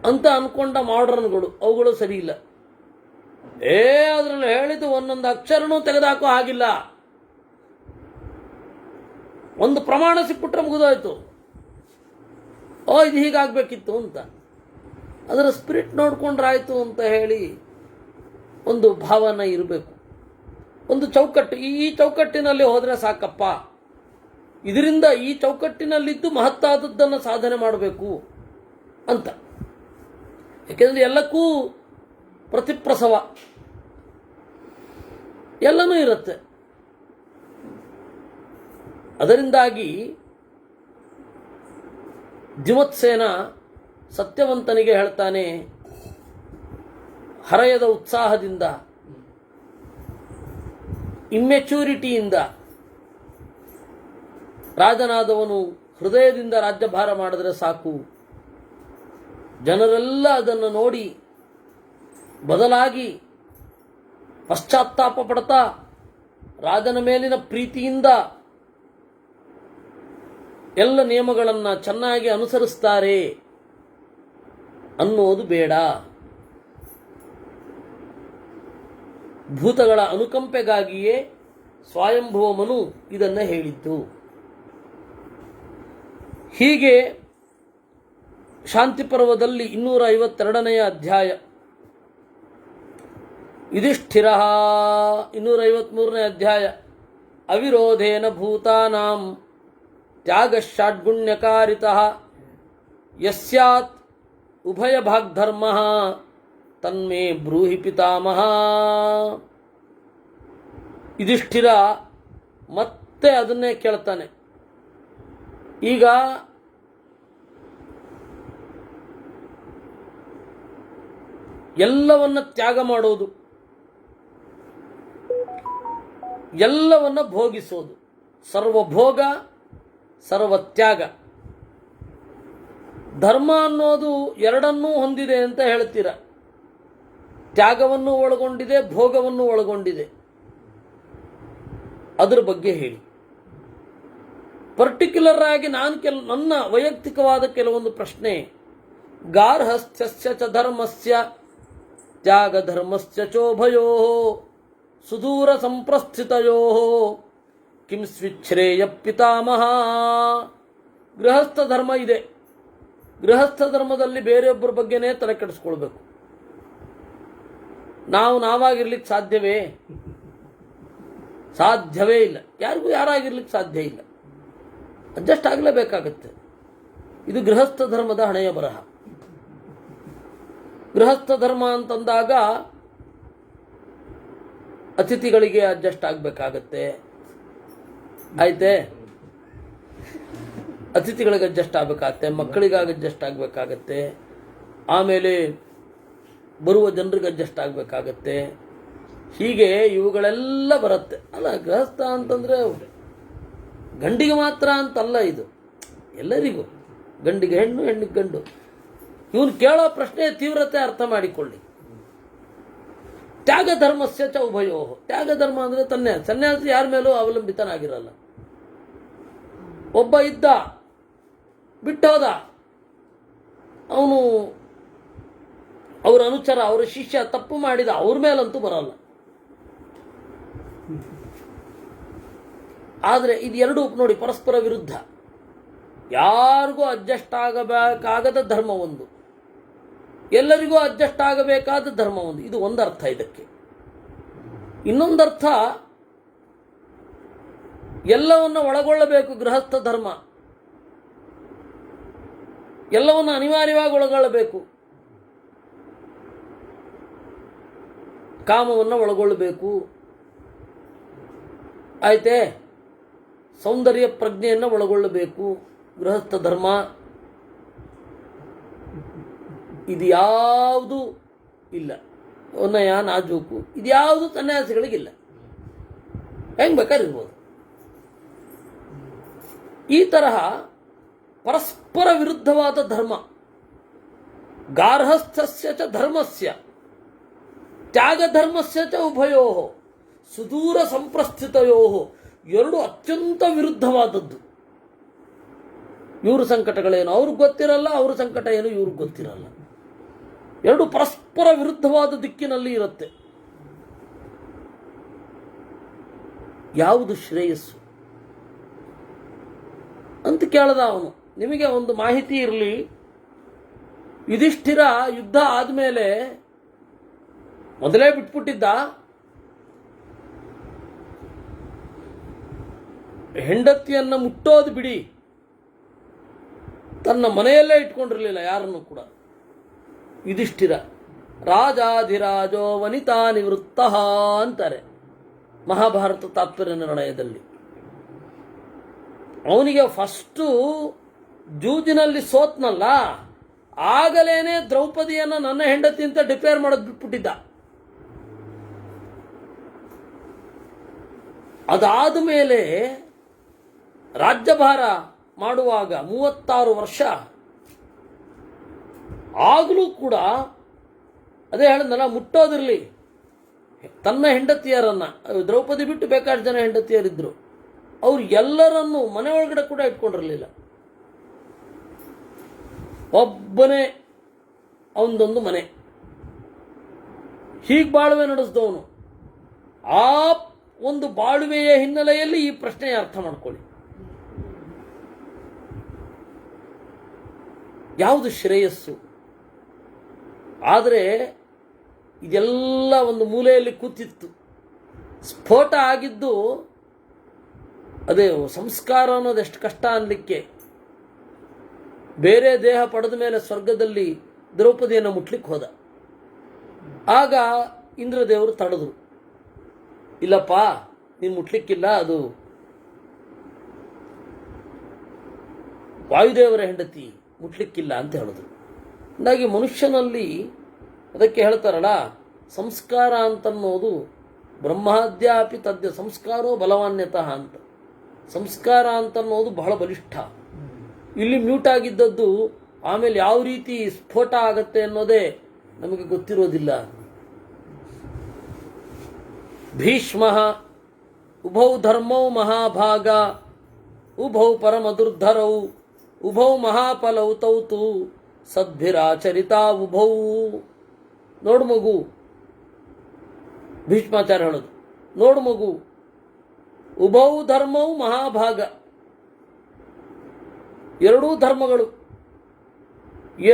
ಅಂತ ಅನ್ಕೊಂಡ ಮಾಡರ್ನ್ಗಳು, ಅವುಗಳು ಸರಿ ಇಲ್ಲ. ಅದರಲ್ಲಿ ಹೇಳಿದ್ದು ಒಂದೊಂದು ಅಕ್ಷರನೂ ತೆಗೆದಾಕೋ ಹಾಗಿಲ್ಲ. ಒಂದು ಪ್ರಮಾಣ ಸಿಕ್ಬಿಟ್ರೆ ಮುಗಿದೋಯ್ತು. ಇದು ಹೀಗಾಗಬೇಕಿತ್ತು ಅಂತ. ಅದರ ಸ್ಪಿರಿಟ್ ನೋಡ್ಕೊಂಡ್ರಾಯ್ತು ಅಂತ ಹೇಳಿ ಒಂದು ಭಾವನೆ ಇರಬೇಕು. ಒಂದು ಚೌಕಟ್ಟು, ಈ ಚೌಕಟ್ಟಿನಲ್ಲಿ ಹೋದರೆ ಸಾಕಪ್ಪ, ಇದರಿಂದ ಈ ಚೌಕಟ್ಟಿನಲ್ಲಿದ್ದು ಮಹತ್ತಾದದ್ದನ್ನು ಸಾಧನೆ ಮಾಡಬೇಕು ಅಂತ. ಯಾಕೆಂದರೆ ಎಲ್ಲಕ್ಕೂ ಪ್ರತಿಪ್ರಸವ ಎಲ್ಲನೂ ಇರುತ್ತೆ. ಅದರಿಂದಾಗಿ ದ್ಯುಮತ್ಸೇನ ಸತ್ಯವಂತನಿಗೆ ಹೇಳ್ತಾನೆ, ಹರೆಯದ ಉತ್ಸಾಹದಿಂದ, ಇಮ್ಮೆಚ್ಯೂರಿಟಿಯಿಂದ ರಾಜನಾದವನು ಹೃದಯದಿಂದ ರಾಜ್ಯಭಾರ ಮಾಡಿದ್ರೆ ಸಾಕು, ಜನರೆಲ್ಲ ಅದನ್ನು ನೋಡಿ ಬದಲಾಗಿ ಪಶ್ಚಾತ್ತಾಪ ಪಡ್ತಾ ರಾಜನ ಮೇಲಿನ ಪ್ರೀತಿಯಿಂದ ಎಲ್ಲ ನಿಯಮಗಳನ್ನು ಚೆನ್ನಾಗಿ ಅನುಸರಿಸ್ತಾರೆ ಅನ್ನೋದು ಬೇಡ. ಭೂತಗಳ ಅನುಕಂಪೆಗಾಗಿಯೇ ಸ್ವಯಂಭುವ ಮನು ಇದನ್ನು ಹೇಳಿದ್ದು. ಹೀಗೆ ಶಾಂತಿ ಪರ್ವದಲ್ಲಿ 252ನೆಯ ಅಧ್ಯಾಯ, ಯುಧಿಷ್ಠಿರ 253ನೇ ಅಧ್ಯಾಯ, ಅವಿರೋಧೇನ ಭೂತಾನಾಂ ತ್ಯಾಗಷಾಡ್ಗುಣ್ಯಕಾರಿತಃ ಯಸ್ಯಾತ್ ಉಭಯ ಭಾಗ್ಧರ್ಮ ತನ್ಮೇ ಬ್ರೂಹಿ ಪಿತಾಮಹ. ಯುಧಿಷ್ಠಿರ ಮತ್ತೆ ಅದನ್ನೇ ಕೇಳ್ತಾನೆ. ಈಗ ಎಲ್ಲವನ್ನ ತ್ಯಾಗ ಮಾಡೋದು, ಎಲ್ಲವನ್ನ ಭೋಗಿಸೋದು, ಸರ್ವಭೋಗ ಸರ್ವತ್ಯಾಗ, ಧರ್ಮ ಅನ್ನೋದು ಎರಡನ್ನೂ ಹೊಂದಿದೆ ಅಂತ ಹೇಳ್ತೀರ. ತ್ಯಾಗವನ್ನು ಒಳಗೊಂಡಿದೆ, ಭೋಗವನ್ನು ಒಳಗೊಂಡಿದೆ. ಅದರ ಬಗ್ಗೆ ಹೇಳಿ. ಪರ್ಟಿಕ್ಯುಲರ್ ಆಗಿ ನನ್ನ ವೈಯಕ್ತಿಕವಾದ ಕೆಲವೊಂದು ಪ್ರಶ್ನೆ, ಗಾರ್ಹಸ್ಥ್ಯಸ್ಯ ಚ ಧರ್ಮಸ್ಯ ತ್ಯಾಗ ಧರ್ಮಸ್ಯ ಚೋಭಯೋ ಸುದೂರ ಸಂಪ್ರಸ್ಥಿತಯೋ ಕಿಂ ಸ್ವಿಚ್ಛ್ರೇಯ ಪಿತಾಮಹ. ಗೃಹಸ್ಥ ಧರ್ಮ ಇದೆ. ಗೃಹಸ್ಥ ಧರ್ಮದಲ್ಲಿ ಬೇರೆಯೊಬ್ಬರ ಬಗ್ಗೆನೇ ತಲೆ ಕೆಡಿಸ್ಕೊಳ್ಬೇಕು. ನಾವಾಗಿರ್ಲಿಕ್ಕೆ ಸಾಧ್ಯವೇ? ಸಾಧ್ಯವೇ ಇಲ್ಲ. ಯಾರಿಗೂ ಯಾರಾಗಿರ್ಲಿಕ್ಕೆ ಸಾಧ್ಯ ಇಲ್ಲ. ಅಡ್ಜಸ್ಟ್ ಆಗಲೇಬೇಕಾಗತ್ತೆ. ಇದು ಗೃಹಸ್ಥ ಧರ್ಮದ ಹಣೆಯ ಬರಹ. ಗೃಹಸ್ಥ ಧರ್ಮ ಅಂತಂದಾಗ ಅತಿಥಿಗಳಿಗೆ ಅಡ್ಜಸ್ಟ್ ಆಗಬೇಕಾಗತ್ತೆ. ಆಯ್ತೆ, ಅತಿಥಿಗಳಿಗೆ ಅಡ್ಜಸ್ಟ್ ಆಗಬೇಕಾಗತ್ತೆ, ಮಕ್ಕಳಿಗಾಗಿ ಅಡ್ಜಸ್ಟ್ ಆಗಬೇಕಾಗತ್ತೆ, ಆಮೇಲೆ ಬರುವ ಜನರಿಗೆ ಅಡ್ಜಸ್ಟ್ ಆಗಬೇಕಾಗತ್ತೆ. ಹೀಗೆ ಇವುಗಳೆಲ್ಲ ಬರುತ್ತೆ. ಅಲ್ಲ, ಗೃಹಸ್ಥ ಅಂತಂದ್ರೆ ಗಂಡಿಗೆ ಮಾತ್ರ ಅಂತಲ್ಲ, ಇದು ಎಲ್ಲರಿಗೂ, ಗಂಡಿಗೆ ಹೆಣ್ಣು, ಹೆಣ್ಣಿಗೆ ಗಂಡು. ಇವನು ಕೇಳೋ ಪ್ರಶ್ನೆಯ ತೀವ್ರತೆ ಅರ್ಥ ಮಾಡಿಕೊಳ್ಳಿ. ತ್ಯಾಗ ಧರ್ಮಸ್ಯ ಚ ಉಭಯೋ. ತ್ಯಾಗ ಧರ್ಮ ಅಂದ್ರೆ ಸನ್ಯಾಸಿ ಯಾರ ಮೇಲೂ ಅವಲಂಬಿತನಾಗಿರಲ್ಲ. ಒಬ್ಬ ಇದ್ದ, ಬಿಟ್ಟೋದ, ಅವನು ಅವರ ಅನುಚರ, ಅವರ ಶಿಷ್ಯ ತಪ್ಪು ಮಾಡಿದ, ಅವ್ರ ಮೇಲಂತೂ ಬರಲ್ಲ. ಆದರೆ ಇದು ಎರಡು ನೋಡಿ ಪರಸ್ಪರ ವಿರುದ್ಧ. ಯಾರಿಗೂ ಅಡ್ಜಸ್ಟ್ ಆಗಬೇಕಾಗದ ಧರ್ಮ ಒಂದು, ಎಲ್ಲರಿಗೂ ಅಡ್ಜಸ್ಟ್ ಆಗಬೇಕಾದ ಧರ್ಮ ಒಂದು. ಇದು ಒಂದರ್ಥ ಇದಕ್ಕೆ. ಇನ್ನೊಂದರ್ಥ, ಎಲ್ಲವನ್ನ ಒಳಗೊಳ್ಳಬೇಕು ಗೃಹಸ್ಥ ಧರ್ಮ, ಎಲ್ಲವನ್ನ ಅನಿವಾರ್ಯವಾಗಿ ಒಳಗೊಳ್ಳಬೇಕು. ಕಾಮವನ್ನು ಒಳಗೊಳ್ಳಬೇಕು, ಆಯ್ತೆ, ಸೌಂದರ್ಯ ಪ್ರಜ್ಞೆಯನ್ನು ಒಳಗೊಳ್ಳಬೇಕು ಗೃಹಸ್ಥ ಧರ್ಮ. ಇದು ಯಾವುದು ಇಲ್ಲ. ಒನ್ನಯ ನಾಜೂಕು ಇದ್ಯಾವುದು ಸನ್ಯಾಸಿಗಳಿಗಿಲ್ಲ. ಹೆಂಗ್ ಬೇಕಾದಿರ್ಬೋದು. ಈ ತರಹ ಪರಸ್ಪರ ವಿರುದ್ಧವಾದ ಧರ್ಮ. ಗಾರ್ಹಸ್ಥಸ್ಯ ಚ ಧರ್ಮಸ್ಯ ತ್ಯಾಗ ಧರ್ಮಸ್ಯ ಚ ಉಭಯೋ ಸುದೂರ ಸಂಪ್ರಸ್ಥಿತಯೋ. ಎರಡು ಅತ್ಯಂತ ವಿರುದ್ಧವಾದದ್ದು. ಇವ್ರ ಸಂಕಟಗಳೇನು ಅವ್ರಿಗೆ ಗೊತ್ತಿರಲ್ಲ, ಅವ್ರ ಸಂಕಟ ಏನು ಇವ್ರಿಗೆ ಗೊತ್ತಿರಲ್ಲ. ಎರಡು ಪರಸ್ಪರ ವಿರುದ್ಧವಾದ ದಿಕ್ಕಿನಲ್ಲಿ ಇರುತ್ತೆ. ಯಾವುದು ಶ್ರೇಯಸ್ಸು ಅಂತ ಕೇಳದ ಅವನು. ನಿಮಗೆ ಒಂದು ಮಾಹಿತಿ ಇರಲಿ, ಯುಧಿಷ್ಠಿರ ಯುದ್ಧ ಆದಮೇಲೆ ಮೊದಲೇ ಬಿಟ್ಬಿಟ್ಟಿದ್ದ. ಹೆಂಡತಿಯನ್ನ ಮುಟ್ಟೋದು ಬಿಡಿ, ತನ್ನ ಮನೆಯಲ್ಲೇ ಇಟ್ಕೊಂಡಿರಲಿಲ್ಲ ಯಾರನ್ನು ಕೂಡ. ಯುಧಿಷ್ಠಿರ ರಾಜಾಧಿರಾಜೋ ವನಿತಾ ನಿವೃತ್ತ ಅಂತಾರೆ ಮಹಾಭಾರತ ತಾತ್ಪರ್ಯ ನಿರ್ಣಯದಲ್ಲಿ. ಅವನಿಗೆ ಫಸ್ಟು ಜೂಜಿನಲ್ಲಿ ಸೋತ್ನಲ್ಲ, ಆಗಲೇನೆ ದ್ರೌಪದಿಯನ್ನ ನನ್ನ ಹೆಂಡತಿ ಅಂತ ಡಿಕ್ಲೇರ್ ಮಾಡೋದು ಬಿಟ್ಬಿಟ್ಟಿದ್ದ. ಅದಾದ ಮೇಲೆ ರಾಜ್ಯಭಾರ ಮಾಡುವಾಗ 36 ವರ್ಷ ಆಗಲೂ ಕೂಡ ಅದೇ ಹೇಳಿದ್ನಲ್ಲ, ಮುಟ್ಟೋದಿರಲಿ ತನ್ನ ಹೆಂಡತಿಯರನ್ನ, ದ್ರೌಪದಿ ಬಿಟ್ಟು ಬೇಕಾಷ್ಟು ಜನ ಹೆಂಡತಿಯರಿದ್ರು, ಅವ್ರು ಎಲ್ಲರನ್ನೂ ಮನೆ ಒಳಗಡೆ ಕೂಡ ಇಟ್ಕೊಂಡಿರಲಿಲ್ಲ. ಒಬ್ಬನೇ ಅವನದೊಂದು ಮನೆ, ಹೀಗೆ ಬಾಳುವೆ ನಡೆಸಿದವನು. ಆ ಒಂದು ಬಾಳುವೆಯ ಹಿನ್ನೆಲೆಯಲ್ಲಿ ಈ ಪ್ರಶ್ನೆ ಅರ್ಥ ಮಾಡ್ಕೊಳ್ಳಿ. ಯಾವುದು ಶ್ರೇಯಸ್ಸು? ಆದರೆ ಇದೆಲ್ಲ ಒಂದು ಮೂಲೆಯಲ್ಲಿ ಕೂತಿತ್ತು. ಸ್ಫೋಟ ಆಗಿದ್ದು ಅದೇ ಸಂಸ್ಕಾರ ಅನ್ನೋದು ಎಷ್ಟು ಕಷ್ಟ ಅನ್ನಲಿಕ್ಕೆ. ಬೇರೆ ದೇಹ ಪಡೆದ ಮೇಲೆ ಸ್ವರ್ಗದಲ್ಲಿ ದ್ರೌಪದಿಯನ್ನು ಮುಟ್ಲಿಕ್ಕೆ ಹೋದ. ಆಗ ಇಂದ್ರದೇವರು ತಡೆದ್ರು. ಇಲ್ಲಪ್ಪ, ನೀನು ಮುಟ್ಲಿಕ್ಕಿಲ್ಲ, ಅದು ವಾಯುದೇವರ ಹೆಂಡತಿ, ಮುಟ್ಲಿಕ್ಕಿಲ್ಲ ಅಂತ ಹೇಳಿದ್ರು. ಹಾಗಾಗಿ ಮನುಷ್ಯನಲ್ಲಿ ಅದಕ್ಕೆ ಹೇಳ್ತಾರಲ್ಲ, ಸಂಸ್ಕಾರ ಅಂತನ್ನೋದು ಬ್ರಹ್ಮಾದ್ಯಾಪಿ ತದ್ಯ ಸಂಸ್ಕಾರೋ ಬಲವಾನ್ಯತಃ ಅಂತ. ಸಂಸ್ಕಾರ ಅಂತನ್ನೋದು ಬಹಳ ಬಲಿಷ್ಠ. ಇಲ್ಲಿ ಮ್ಯೂಟ್ ಆಗಿದ್ದದ್ದು ಆಮೇಲೆ ಯಾವ ರೀತಿ ಸ್ಫೋಟ ಆಗತ್ತೆ ಅನ್ನೋದೇ ನಮಗೆ ಗೊತ್ತಿರೋದಿಲ್ಲ. ಭೀಷ್ಮ ಉಭೌ ಧರ್ಮೌ ಮಹಾಭಾಗ ಉಭೌ ಪರಮದುರ್ಧರೌ ಉಭೌ ಮಹಾಫಲೌ ತೌತು ಸದ್ಭಿರಾಚರಿತಾ ಉಭೌ. ನೋಡು ಮಗು, ಭೀಷ್ಮಾಚಾರ್ಯ ಹೇಳೋದು, ನೋಡು ಮಗು, ಉಭೌ ಧರ್ಮೌ ಮಹಾಭಾಗ, ಎರಡೂ ಧರ್ಮಗಳು,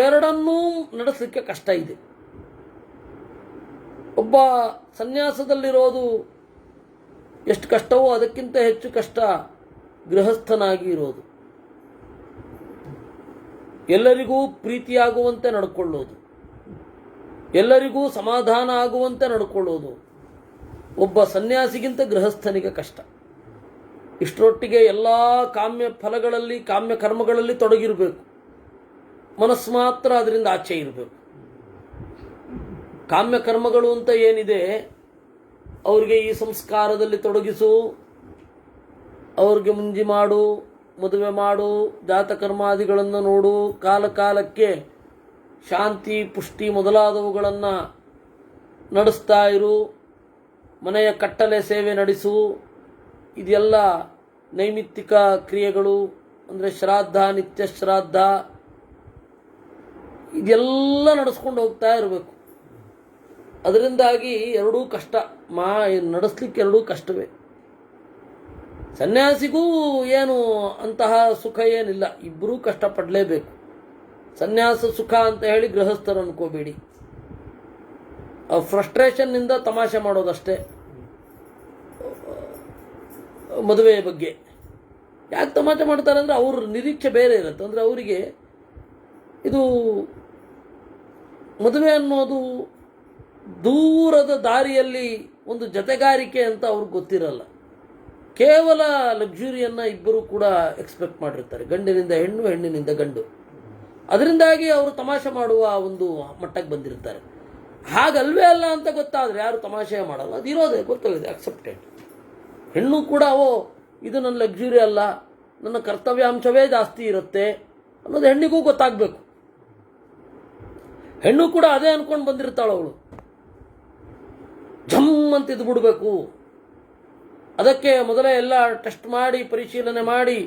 ಎರಡನ್ನೂ ನಡೆಸಲಿಕ್ಕೆ ಕಷ್ಟ ಇದೆ. ಒಬ್ಬ ಸನ್ಯಾಸದಲ್ಲಿರೋದು ಎಷ್ಟು ಕಷ್ಟವೋ ಅದಕ್ಕಿಂತ ಹೆಚ್ಚು ಕಷ್ಟ ಗೃಹಸ್ಥನಾಗಿ ಇರೋದು. ಎಲ್ಲರಿಗೂ ಪ್ರೀತಿಯಾಗುವಂತೆ ನಡ್ಕೊಳ್ಳೋದು, ಎಲ್ಲರಿಗೂ ಸಮಾಧಾನ ಆಗುವಂತೆ ನಡ್ಕೊಳ್ಳೋದು ಒಬ್ಬ ಸನ್ಯಾಸಿಗಿಂತ ಗೃಹಸ್ಥನಿಗೆ ಕಷ್ಟ. ಇಷ್ಟರೊಟ್ಟಿಗೆ ಎಲ್ಲ ಕಾಮ್ಯ ಫಲಗಳಲ್ಲಿ, ಕಾಮ್ಯ ಕರ್ಮಗಳಲ್ಲಿ ತೊಡಗಿರಬೇಕು. ಮನಸ್ಸು ಮಾತ್ರ ಅದರಿಂದ ಆಚೆ ಇರಬೇಕು. ಕಾಮ್ಯ ಕರ್ಮಗಳು ಅಂತ ಏನಿದೆ, ಅವ್ರಿಗೆ ಈ ಸಂಸ್ಕಾರದಲ್ಲಿ ತೊಡಗಿಸು, ಅವ್ರಿಗೆ ಮುಂಜಿ ಮಾಡು, ಮದುವೆ ಮಾಡು, ಜಾತಕರ್ಮಾದಿಗಳನ್ನು ನೋಡು, ಕಾಲ ಕಾಲಕ್ಕೆ ಶಾಂತಿ ಪುಷ್ಟಿ ಮೊದಲಾದವುಗಳನ್ನು ನಡೆಸ್ತಾ ಇರು, ಮನೆಯ ಕಟ್ಟಲೆ ಸೇವೆ ನಡೆಸು. ಇದೆಲ್ಲ ನೈಮಿತ್ತಿಕ ಕ್ರಿಯೆಗಳು, ಅಂದರೆ ಶ್ರಾದ್ದ, ನಿತ್ಯ ಶ್ರಾದ್ದ, ಇದೆಲ್ಲ ನಡೆಸ್ಕೊಂಡು ಹೋಗ್ತಾ ಇರಬೇಕು. ಅದರಿಂದಾಗಿ ಎರಡೂ ಕಷ್ಟ, ನಡೆಸಲಿಕ್ಕೆ ಎರಡೂ ಕಷ್ಟವೇ. ಸನ್ಯಾಸಿಗೂ ಏನು ಅಂತಹ ಸುಖ ಏನಿಲ್ಲ, ಇಬ್ಬರೂ ಕಷ್ಟಪಡಲೇಬೇಕು. ಸನ್ಯಾಸ ಸುಖ ಅಂತ ಹೇಳಿ ಗೃಹಸ್ಥರು ಅನ್ಕೋಬೇಡಿ. ಫ್ರಸ್ಟ್ರೇಷನ್ನಿಂದ ತಮಾಷೆ ಮಾಡೋದಷ್ಟೇ. ಮದುವೆಯ ಬಗ್ಗೆ ಯಾಕೆ ತಮಾಷೆ ಮಾಡ್ತಾರೆ ಅಂದರೆ ಅವ್ರ ನಿರೀಕ್ಷೆ ಬೇರೆ ಇರುತ್ತೆ. ಅಂದರೆ ಅವರಿಗೆ ಇದು ಮದುವೆ ಅನ್ನೋದು ದೂರದ ದಾರಿಯಲ್ಲಿ ಒಂದು ಜತೆಗಾರಿಕೆ ಅಂತ ಅವ್ರಿಗೆ ಗೊತ್ತಿರಲ್ಲ. ಕೇವಲ ಲಕ್ಸುರಿಯನ್ನು ಇಬ್ಬರು ಕೂಡ ಎಕ್ಸ್ಪೆಕ್ಟ್ ಮಾಡಿರ್ತಾರೆ, ಗಂಡಿನಿಂದ ಹೆಣ್ಣು, ಹೆಣ್ಣಿನಿಂದ ಗಂಡು. ಅದರಿಂದಾಗಿ ಅವರು ತಮಾಷೆ ಮಾಡುವ ಒಂದು ಮಟ್ಟಕ್ಕೆ ಬಂದಿರ್ತಾರೆ. ಹಾಗಲ್ವೇ ಅಲ್ಲ ಅಂತ ಗೊತ್ತಾದರೆ ಯಾರು ತಮಾಷೆ ಮಾಡಲ್ಲ. ಅದು ಇರೋದೇ ಗೊತ್ತಾಗಿದೆ, ಅಕ್ಸೆಪ್ಟೆಡ್. ಹೆಣ್ಣು ಕೂಡ ಇದು ನನ್ನ ಲಕ್ಸುರಿ ಅಲ್ಲ, ನನ್ನ ಕರ್ತವ್ಯಾಂಶವೇ ಜಾಸ್ತಿ ಇರುತ್ತೆ ಅನ್ನೋದು ಹೆಣ್ಣಿಗೂ ಗೊತ್ತಾಗಬೇಕು. ಹೆಣ್ಣು ಕೂಡ ಅದೇ ಅನ್ಕೊಂಡು ಬಂದಿರ್ತಾಳು ಅವಳು. ಝಮ್ ಅಂತ ಇದ್ದು ಬಿಡಬೇಕು. ಅದಕ್ಕೆ ಮೊದಲೇ ಎಲ್ಲ ಟೆಸ್ಟ್ ಮಾಡಿ, ಪರಿಶೀಲನೆ ಮಾಡಿ,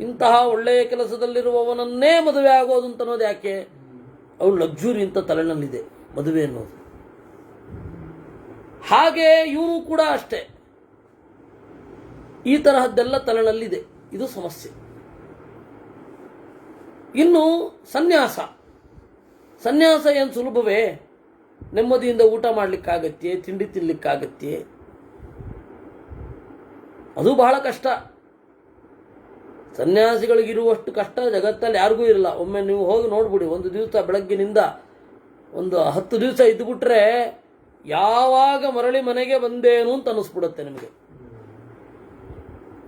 ಇಂತಹ ಒಳ್ಳೆಯ ಕೆಲಸದಲ್ಲಿರುವವನನ್ನೇ ಮದುವೆ ಆಗೋದು ಅಂತ ಅನ್ನೋದು ಯಾಕೆ? ಅವಳು ಲಕ್ಸುರಿ ಅಂತ ತಲೆನಲ್ಲಿದೆ ಮದುವೆ ಅನ್ನೋದು. ಹಾಗೆ ಇವನು ಕೂಡ ಅಷ್ಟೇ, ಈ ತರಹದ್ದೆಲ್ಲ ತಲೆನಲ್ಲಿದೆ. ಇದು ಸಮಸ್ಯೆ. ಇನ್ನು ಸನ್ಯಾಸ ಏನು ಸುಲಭವೇ? ನೆಮ್ಮದಿಯಿಂದ ಊಟ ಮಾಡಲಿಕ್ಕಾಗತ್ತೆ, ತಿಂಡಿ ತಿನ್ನಲಿಕ್ಕಾಗತ್ತೆ. ಅದು ಬಹಳ ಕಷ್ಟ. ಸನ್ಯಾಸಿಗಳಿಗಿರುವಷ್ಟು ಕಷ್ಟ ಜಗತ್ತಲ್ಲಿ ಯಾರಿಗೂ ಇರಲ್ಲ. ಒಮ್ಮೆ ನೀವು ಹೋಗಿ ನೋಡ್ಬಿಡಿ, ಒಂದು ದಿವಸ ಬೆಳಗ್ಗಿನಿಂದ ಒಂದು 10 ದಿವಸ ಇದ್ದುಬಿಟ್ರೆ ಯಾವಾಗ ಮರಳಿ ಮನೆಗೆ ಬಂದೇನು ಅಂತ ಅನ್ನಿಸ್ಬಿಡುತ್ತೆ ನಿಮಗೆ.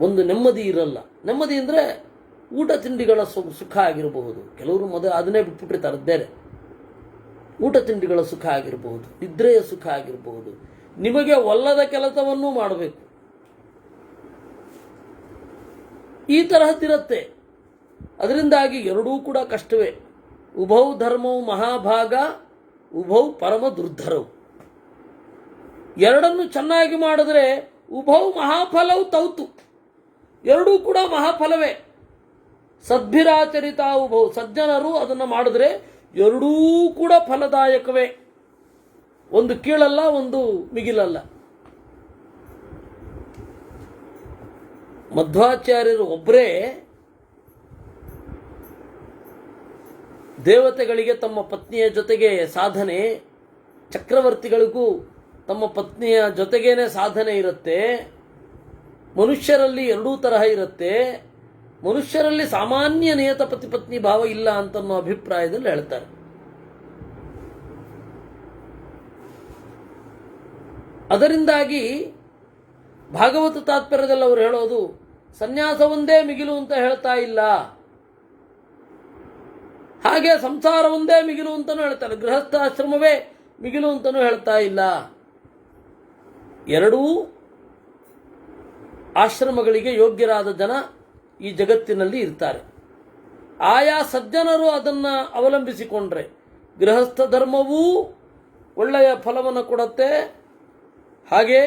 ಒಂದು ನೆಮ್ಮದಿ ಇರಲ್ಲ. ನೆಮ್ಮದಿ ಅಂದರೆ ಊಟ ತಿಂಡಿಗಳ ಸುಖ ಆಗಿರಬಹುದು. ಕೆಲವರು ಮೊದಲು ಅದನ್ನೇ ಬಿಟ್ಬಿಟ್ಟಿರ್ತಾರೆ, ಬೇರೆ ಊಟ ತಿಂಡಿಗಳ ಸುಖ ಆಗಿರಬಹುದು, ನಿದ್ರೆಯ ಸುಖ ಆಗಿರಬಹುದು. ನಿಮಗೆ ಒಲ್ಲದ ಕೆಲಸವನ್ನೂ ಮಾಡಬೇಕು, ಈ ತರಹದ್ದಿರುತ್ತೆ. ಅದರಿಂದಾಗಿ ಎರಡೂ ಕೂಡ ಕಷ್ಟವೇ. ಉಭೌ ಧರ್ಮವು ಮಹಾಭಾಗ, ಉಭೌ ಪರಮ ದುರ್ಧರವು. ಎರಡನ್ನು ಚೆನ್ನಾಗಿ ಮಾಡಿದ್ರೆ ಉಭೌ ಮಹಾಫಲವು ತೌತು, ಎರಡೂ ಕೂಡ ಮಹಾಫಲವೇ. ಸದ್ಭಿರಾಚರಿತ ಉಭೌ, ಸಜ್ಜನರು ಅದನ್ನು ಮಾಡಿದ್ರೆ ಎರಡೂ ಕೂಡ ಫಲದಾಯಕವೇ. ಒಂದು ಕೀಳಲ್ಲ, ಒಂದು ಮಿಗಿಲಲ್ಲ. ಮಧ್ವಾಚಾರ್ಯರು ಒಬ್ಬರೇ ದೇವತೆಗಳಿಗೆ ತಮ್ಮ ಪತ್ನಿಯ ಜೊತೆಗೆ ಸಾಧನೆ, ಚಕ್ರವರ್ತಿಗಳಿಗೂ ತಮ್ಮ ಪತ್ನಿಯ ಜೊತೆಗೇನೆ ಸಾಧನೆ ಇರುತ್ತೆ. ಮನುಷ್ಯರಲ್ಲಿ ಎರಡೂ ತರಹ ಇರುತ್ತೆ. ಮನುಷ್ಯರಲ್ಲಿ ಸಾಮಾನ್ಯ ನಿಯತ ಪತಿ ಪತ್ನಿ ಭಾವ ಇಲ್ಲ ಅಂತನ್ನೋ ಅಭಿಪ್ರಾಯದಲ್ಲಿ ಹೇಳ್ತಾರೆ. ಅದರಿಂದಾಗಿ ಭಾಗವತ ತಾತ್ಪರ್ಯದಲ್ಲಿ ಅವರು ಹೇಳೋದು ಸನ್ಯಾಸ ಒಂದೇ ಮಿಗಿಲು ಅಂತ ಹೇಳ್ತಾ ಇಲ್ಲ, ಹಾಗೆ ಸಂಸಾರ ಒಂದೇ ಮಿಗಿಲು ಅಂತಲೂ ಹೇಳ್ತಾರೆ, ಗೃಹಸ್ಥಾಶ್ರಮವೇ ಮಿಗಿಲು ಅಂತಲೂ ಹೇಳ್ತಾ ಇಲ್ಲ. ಎರಡೂ ಆಶ್ರಮಗಳಿಗೆ ಯೋಗ್ಯರಾದ ಜನ ಈ ಜಗತ್ತಿನಲ್ಲಿ ಇರ್ತಾರೆ. ಆಯಾ ಸಜ್ಜನರು ಅದನ್ನು ಅವಲಂಬಿಸಿಕೊಂಡ್ರೆ ಗೃಹಸ್ಥ ಧರ್ಮವೂ ಒಳ್ಳೆಯ ಫಲವನ್ನು ಕೊಡುತ್ತೆ, ಹಾಗೆ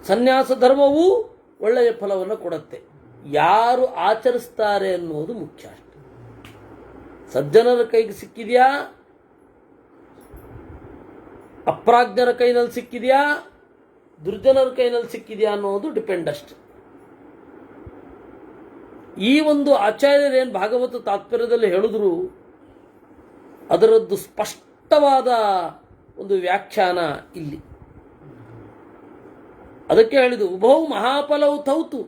ಸನ್ಯಾಸ ಧರ್ಮವೂ ಒಳ್ಳೆಯ ಫಲವನ್ನು ಕೊಡುತ್ತೆ. ಯಾರು ಆಚರಿಸ್ತಾರೆ ಅನ್ನೋದು ಮುಖ್ಯ ಅಷ್ಟೆ. ಸಜ್ಜನರ ಕೈಗೆ ಸಿಕ್ಕಿದೆಯಾ, ಅಪ್ರಾಜ್ಞರ ಕೈನಲ್ಲಿ ಸಿಕ್ಕಿದೆಯಾ, ದುರ್ಜನರ ಕೈನಲ್ಲಿ ಸಿಕ್ಕಿದೆಯಾ ಅನ್ನೋದು ಡಿಪೆಂಡ್ ಅಷ್ಟೆ. ಈ ಒಂದು ಆಚಾರ್ಯರೇನು ಭಾಗವತ ತಾತ್ಪರ್ಯದಲ್ಲಿ ಹೇಳಿದ್ರು ಅದರದ್ದು ಸ್ಪಷ್ಟವಾದ ಒಂದು ವ್ಯಾಖ್ಯಾನ ಇಲ್ಲಿ. ಅದಕ್ಕೆ ಹೇಳಿದು ಉಭೌ ಮಹಾಫಲವು ತೌತು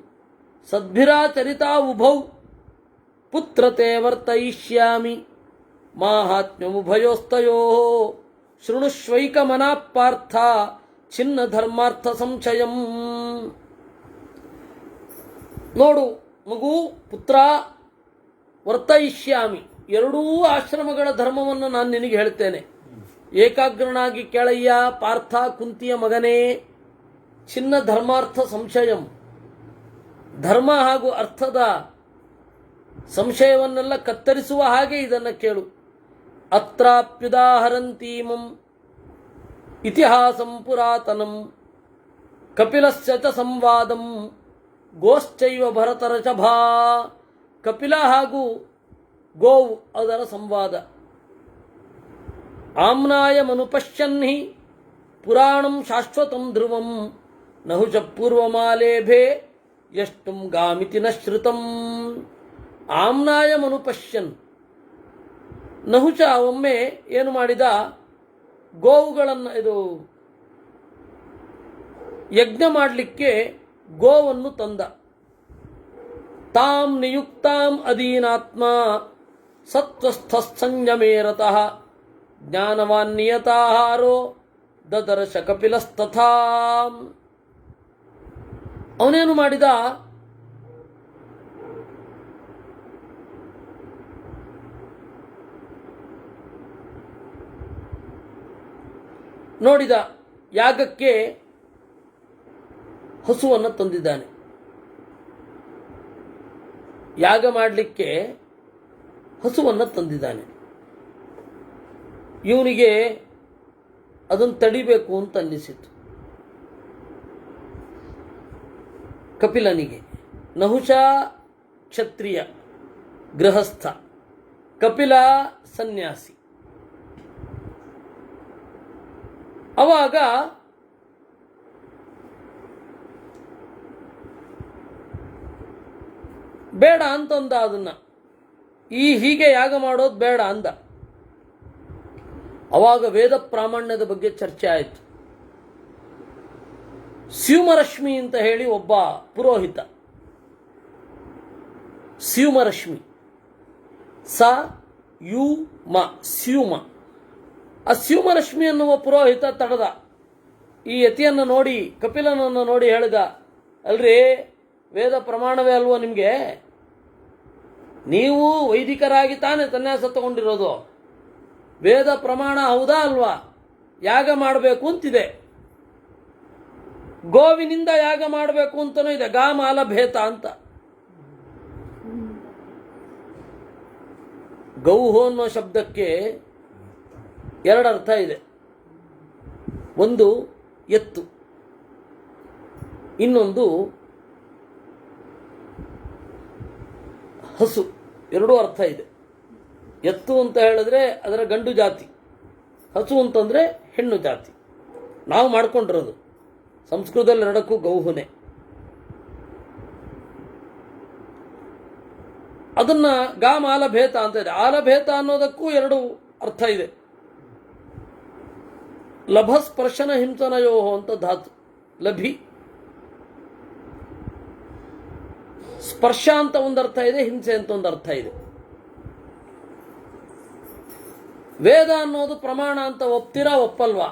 ಸದ್ಭಿರಾಚರಿತಾ ಉಭೌ ಪುತ್ರತೆ ವರ್ತಯಿಷ್ಯಾಮಿ ಮಾಹಾತ್ಮ್ಯಮುಭಯೋಸ್ತಯೋ ಶೃಣುಷ್ವೈಕ ಮನಾಪಾರ್ಥ ಚಿನ್ನ ಧರ್ಮಾರ್ಥ ಸಂಶಯಂ. ನೋಡು ಮಗು, ಪುತ್ರ, ವರ್ತಯಿಷ್ಯಾಮಿ, ಎರಡೂ ಆಶ್ರಮಗಳ ಧರ್ಮವನ್ನು ನಾನು ನಿನಗೆ ಹೇಳ್ತೇನೆ. ಏಕಾಗ್ರನಾಗಿ ಕೇಳಯ್ಯ ಪಾರ್ಥ, ಕುಂತಿಯ ಮಗನೇ. ಚಿನ್ನ ಧರ್ಮಾರ್ಥ ಸಂಶಯಂ, ಧರ್ಮ ಹಾಗೂ ಅರ್ಥದ ಸಂಶಯವನ್ನೆಲ್ಲ ಕತ್ತರಿಸುವ ಹಾಗೆ ಇದನ್ನು ಕೇಳು. ಅತ್ರಾಪ್ಯುದಾಹರಂತೀಮಂ ಇತಿಹಾಸಂ ಪುರಾತನಂ ಕಪಿಲಸ್ಯ ಚ ಸಂವಾದಂ ಗೋಶ್ಚೈವ ಭರತರಚಭಾ. ಕಪಿಲ ಹಾಗೂ ಗೋವು ಅದರ ಸಂವಾದ. ಆಮ್ನಾಯ ಮನುಪಶ್ಯನ್ಹಿ ಪುರಾಣಂ ಶಾಶ್ವತಂ ಧ್ರುವಂ ನಹುಷ ಪೂರ್ವಮಾಲೇಭೆ ಎಷ್ಟುಂ ಗಾಮಿತಿ ನ ಶ್ರುತಂ. ಆಮ್ನಾಯ ಮನುಪಶ್ಯನ್, ನಹುಷ ಒಮ್ಮೆ ಏನು ಮಾಡಿದ, ಗೋವುಗಳನ್ನು ಇದು ಯಜ್ಞ ಮಾಡಲಿಕ್ಕೆ ಗೋವನ್ನು ತಂದ. ತಾಂ ನಿಯುಕ್ತಾಂ ಅಧೀನಾತ್ಮ ಸತ್ವಸ್ಥ ಸಂಯಮೇ ರತಃ ಜ್ಞಾನವಾನ್ ನಿಯತಾಹಾರೋ ದದರ್ಶ ಕಪಿಲಸ್ತಥಾ. ಅವನೇನು ಮಾಡಿದ, ನೋಡಿದ, ಯಾಗಕ್ಕೆ ಹಸುವನ್ನು ತಂದಿದ್ದಾನೆ. ಯಾಗ ಮಾಡಲಿಕ್ಕೆ ಹಸುವನ್ನು ತಂದಿದ್ದಾನೆ. ಇವನಿಗೆ ಅದನ್ನು ತಡಿಬೇಕು ಅಂತ ಅನ್ನಿಸಿತು ಕಪಿಲನಿಗೆ. ನಹುಷ ಕ್ಷತ್ರಿಯ ಗೃಹಸ್ಥ, ಕಪಿಲ ಸನ್ಯಾಸಿ. ಅವಾಗ ಬೇಡ ಅಂತಂದ, ಅದನ್ನ ಹೀಗೆ ಯಾಗ ಮಾಡೋದು ಬೇಡ ಅಂದ. ಅವಾಗ ವೇದ ಪ್ರಾಮಾಣ್ಯದ ಬಗ್ಗೆ ಚರ್ಚೆ ಆಯಿತು. ಸ್ಯೂಮರಶ್ಮಿ ಅಂತ ಹೇಳಿ ಒಬ್ಬ ಪುರೋಹಿತ, ಸ್ಯೂಮರಶ್ಮಿ, ಸ ಯು ಮ, ಸ್ಯೂಮ. ಆ ಸ್ಯೂಮರಶ್ಮಿ ಅನ್ನುವ ಪುರೋಹಿತ ತಡದ. ಈ ಯತಿಯನ್ನು ನೋಡಿ, ಕಪಿಲನನ್ನು ನೋಡಿ ಹೇಳಿದ, ಅಲ್ರಿ ವೇದ ಪ್ರಮಾಣವೇ ಅಲ್ವೋ ನಿಮಗೆ? ನೀವು ವೈದಿಕರಾಗಿ ತಾನೇ ಸನ್ಯಾಸ ತಗೊಂಡಿರೋದು. ವೇದ ಪ್ರಮಾಣ ಹೌದಾ ಅಲ್ವಾ? ಯಾಗ ಮಾಡಬೇಕು ಅಂತಿದೆ, ಗೋವಿನಿಂದ ಯಾಗ ಮಾಡಬೇಕು ಅಂತನೂ ಇದೆ, ಗಾಮಾಲ ಭೇತ ಅಂತ. ಗೌಹು ಅನ್ನೋ ಶಬ್ದಕ್ಕೆ ಎರಡು ಅರ್ಥ ಇದೆ. ಒಂದು ಎತ್ತು, ಇನ್ನೊಂದು ಹಸು. ಎರಡೂ ಅರ್ಥ ಇದೆ. ಎತ್ತು ಅಂತ ಹೇಳಿದ್ರೆ ಅದರ ಗಂಡು ಜಾತಿ, ಹಸು ಅಂತಂದ್ರೆ ಹೆಣ್ಣು ಜಾತಿ. ನಾವು ಮಾಡ್ಕೊಂಡಿರೋದು ಸಂಸ್ಕೃತದಲ್ಲಿ ಎರಡಕ್ಕೂ ಗೌಹುನೆ. ಅದನ್ನ ಗಾಮ ಆಲಭೇತ ಅಂತ ಇದೆ. ಆಲಭೇತ ಅನ್ನೋದಕ್ಕೂ ಎರಡು ಅರ್ಥ ಇದೆ. ಲಭಸ್ಪರ್ಶನ ಹಿಂಸನಯೋಹೋ ಅಂತ ಧಾತು. ಲಭಿ ಸ್ಪರ್ಶ ಅಂತ ಒಂದು ಅರ್ಥ ಇದೆ, ಹಿಂಸೆ ಅಂತ ಒಂದು ಅರ್ಥ ಇದೆ. ವೇದ ಅನ್ನೋದು ಪ್ರಮಾಣ ಅಂತ ಒಪ್ತೀರಾ ಒಪ್ಪಲ್ವಾ?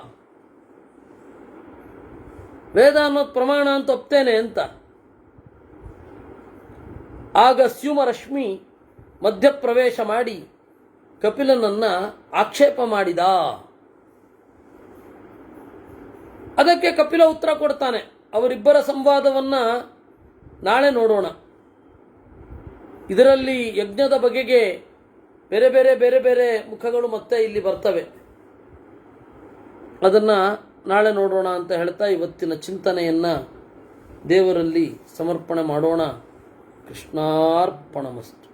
ವೇದ ಅನ್ನೋದು ಪ್ರಮಾಣ ಅಂತ ಒಪ್ತೇನೆ ಅಂತ. ಆಗ ಸ್ಯುಮರಶ್ಮಿ ಮಧ್ಯಪ್ರವೇಶ ಮಾಡಿ ಕಪಿಲನನ್ನ ಆಕ್ಷೇಪ ಮಾಡಿದ. ಅದಕ್ಕೆ ಕಪಿಲ ಉತ್ತರ ಕೊಡ್ತಾನೆ. ಅವರಿಬ್ಬರ ಸಂವಾದವನ್ನ ನಾಳೆ ನೋಡೋಣ. ಇದರಲ್ಲಿ ಯಜ್ಞದ ಬಗೆಗೆ ಬೇರೆ ಬೇರೆ ಬೇರೆ ಬೇರೆ ಮುಖಗಳು ಮತ್ತೆ ಇಲ್ಲಿ ಬರ್ತವೆ. ಅದನ್ನ ನಾಳೆ ನೋಡೋಣ ಅಂತ ಹೇಳ್ತಾ ಇವತ್ತಿನ ಚಿಂತನೆಯನ್ನ ದೇವರಲ್ಲಿ ಸಮರ್ಪಣೆ ಮಾಡೋಣ. ಕೃಷ್ಣಾರ್ಪಣಮಸ್ತು.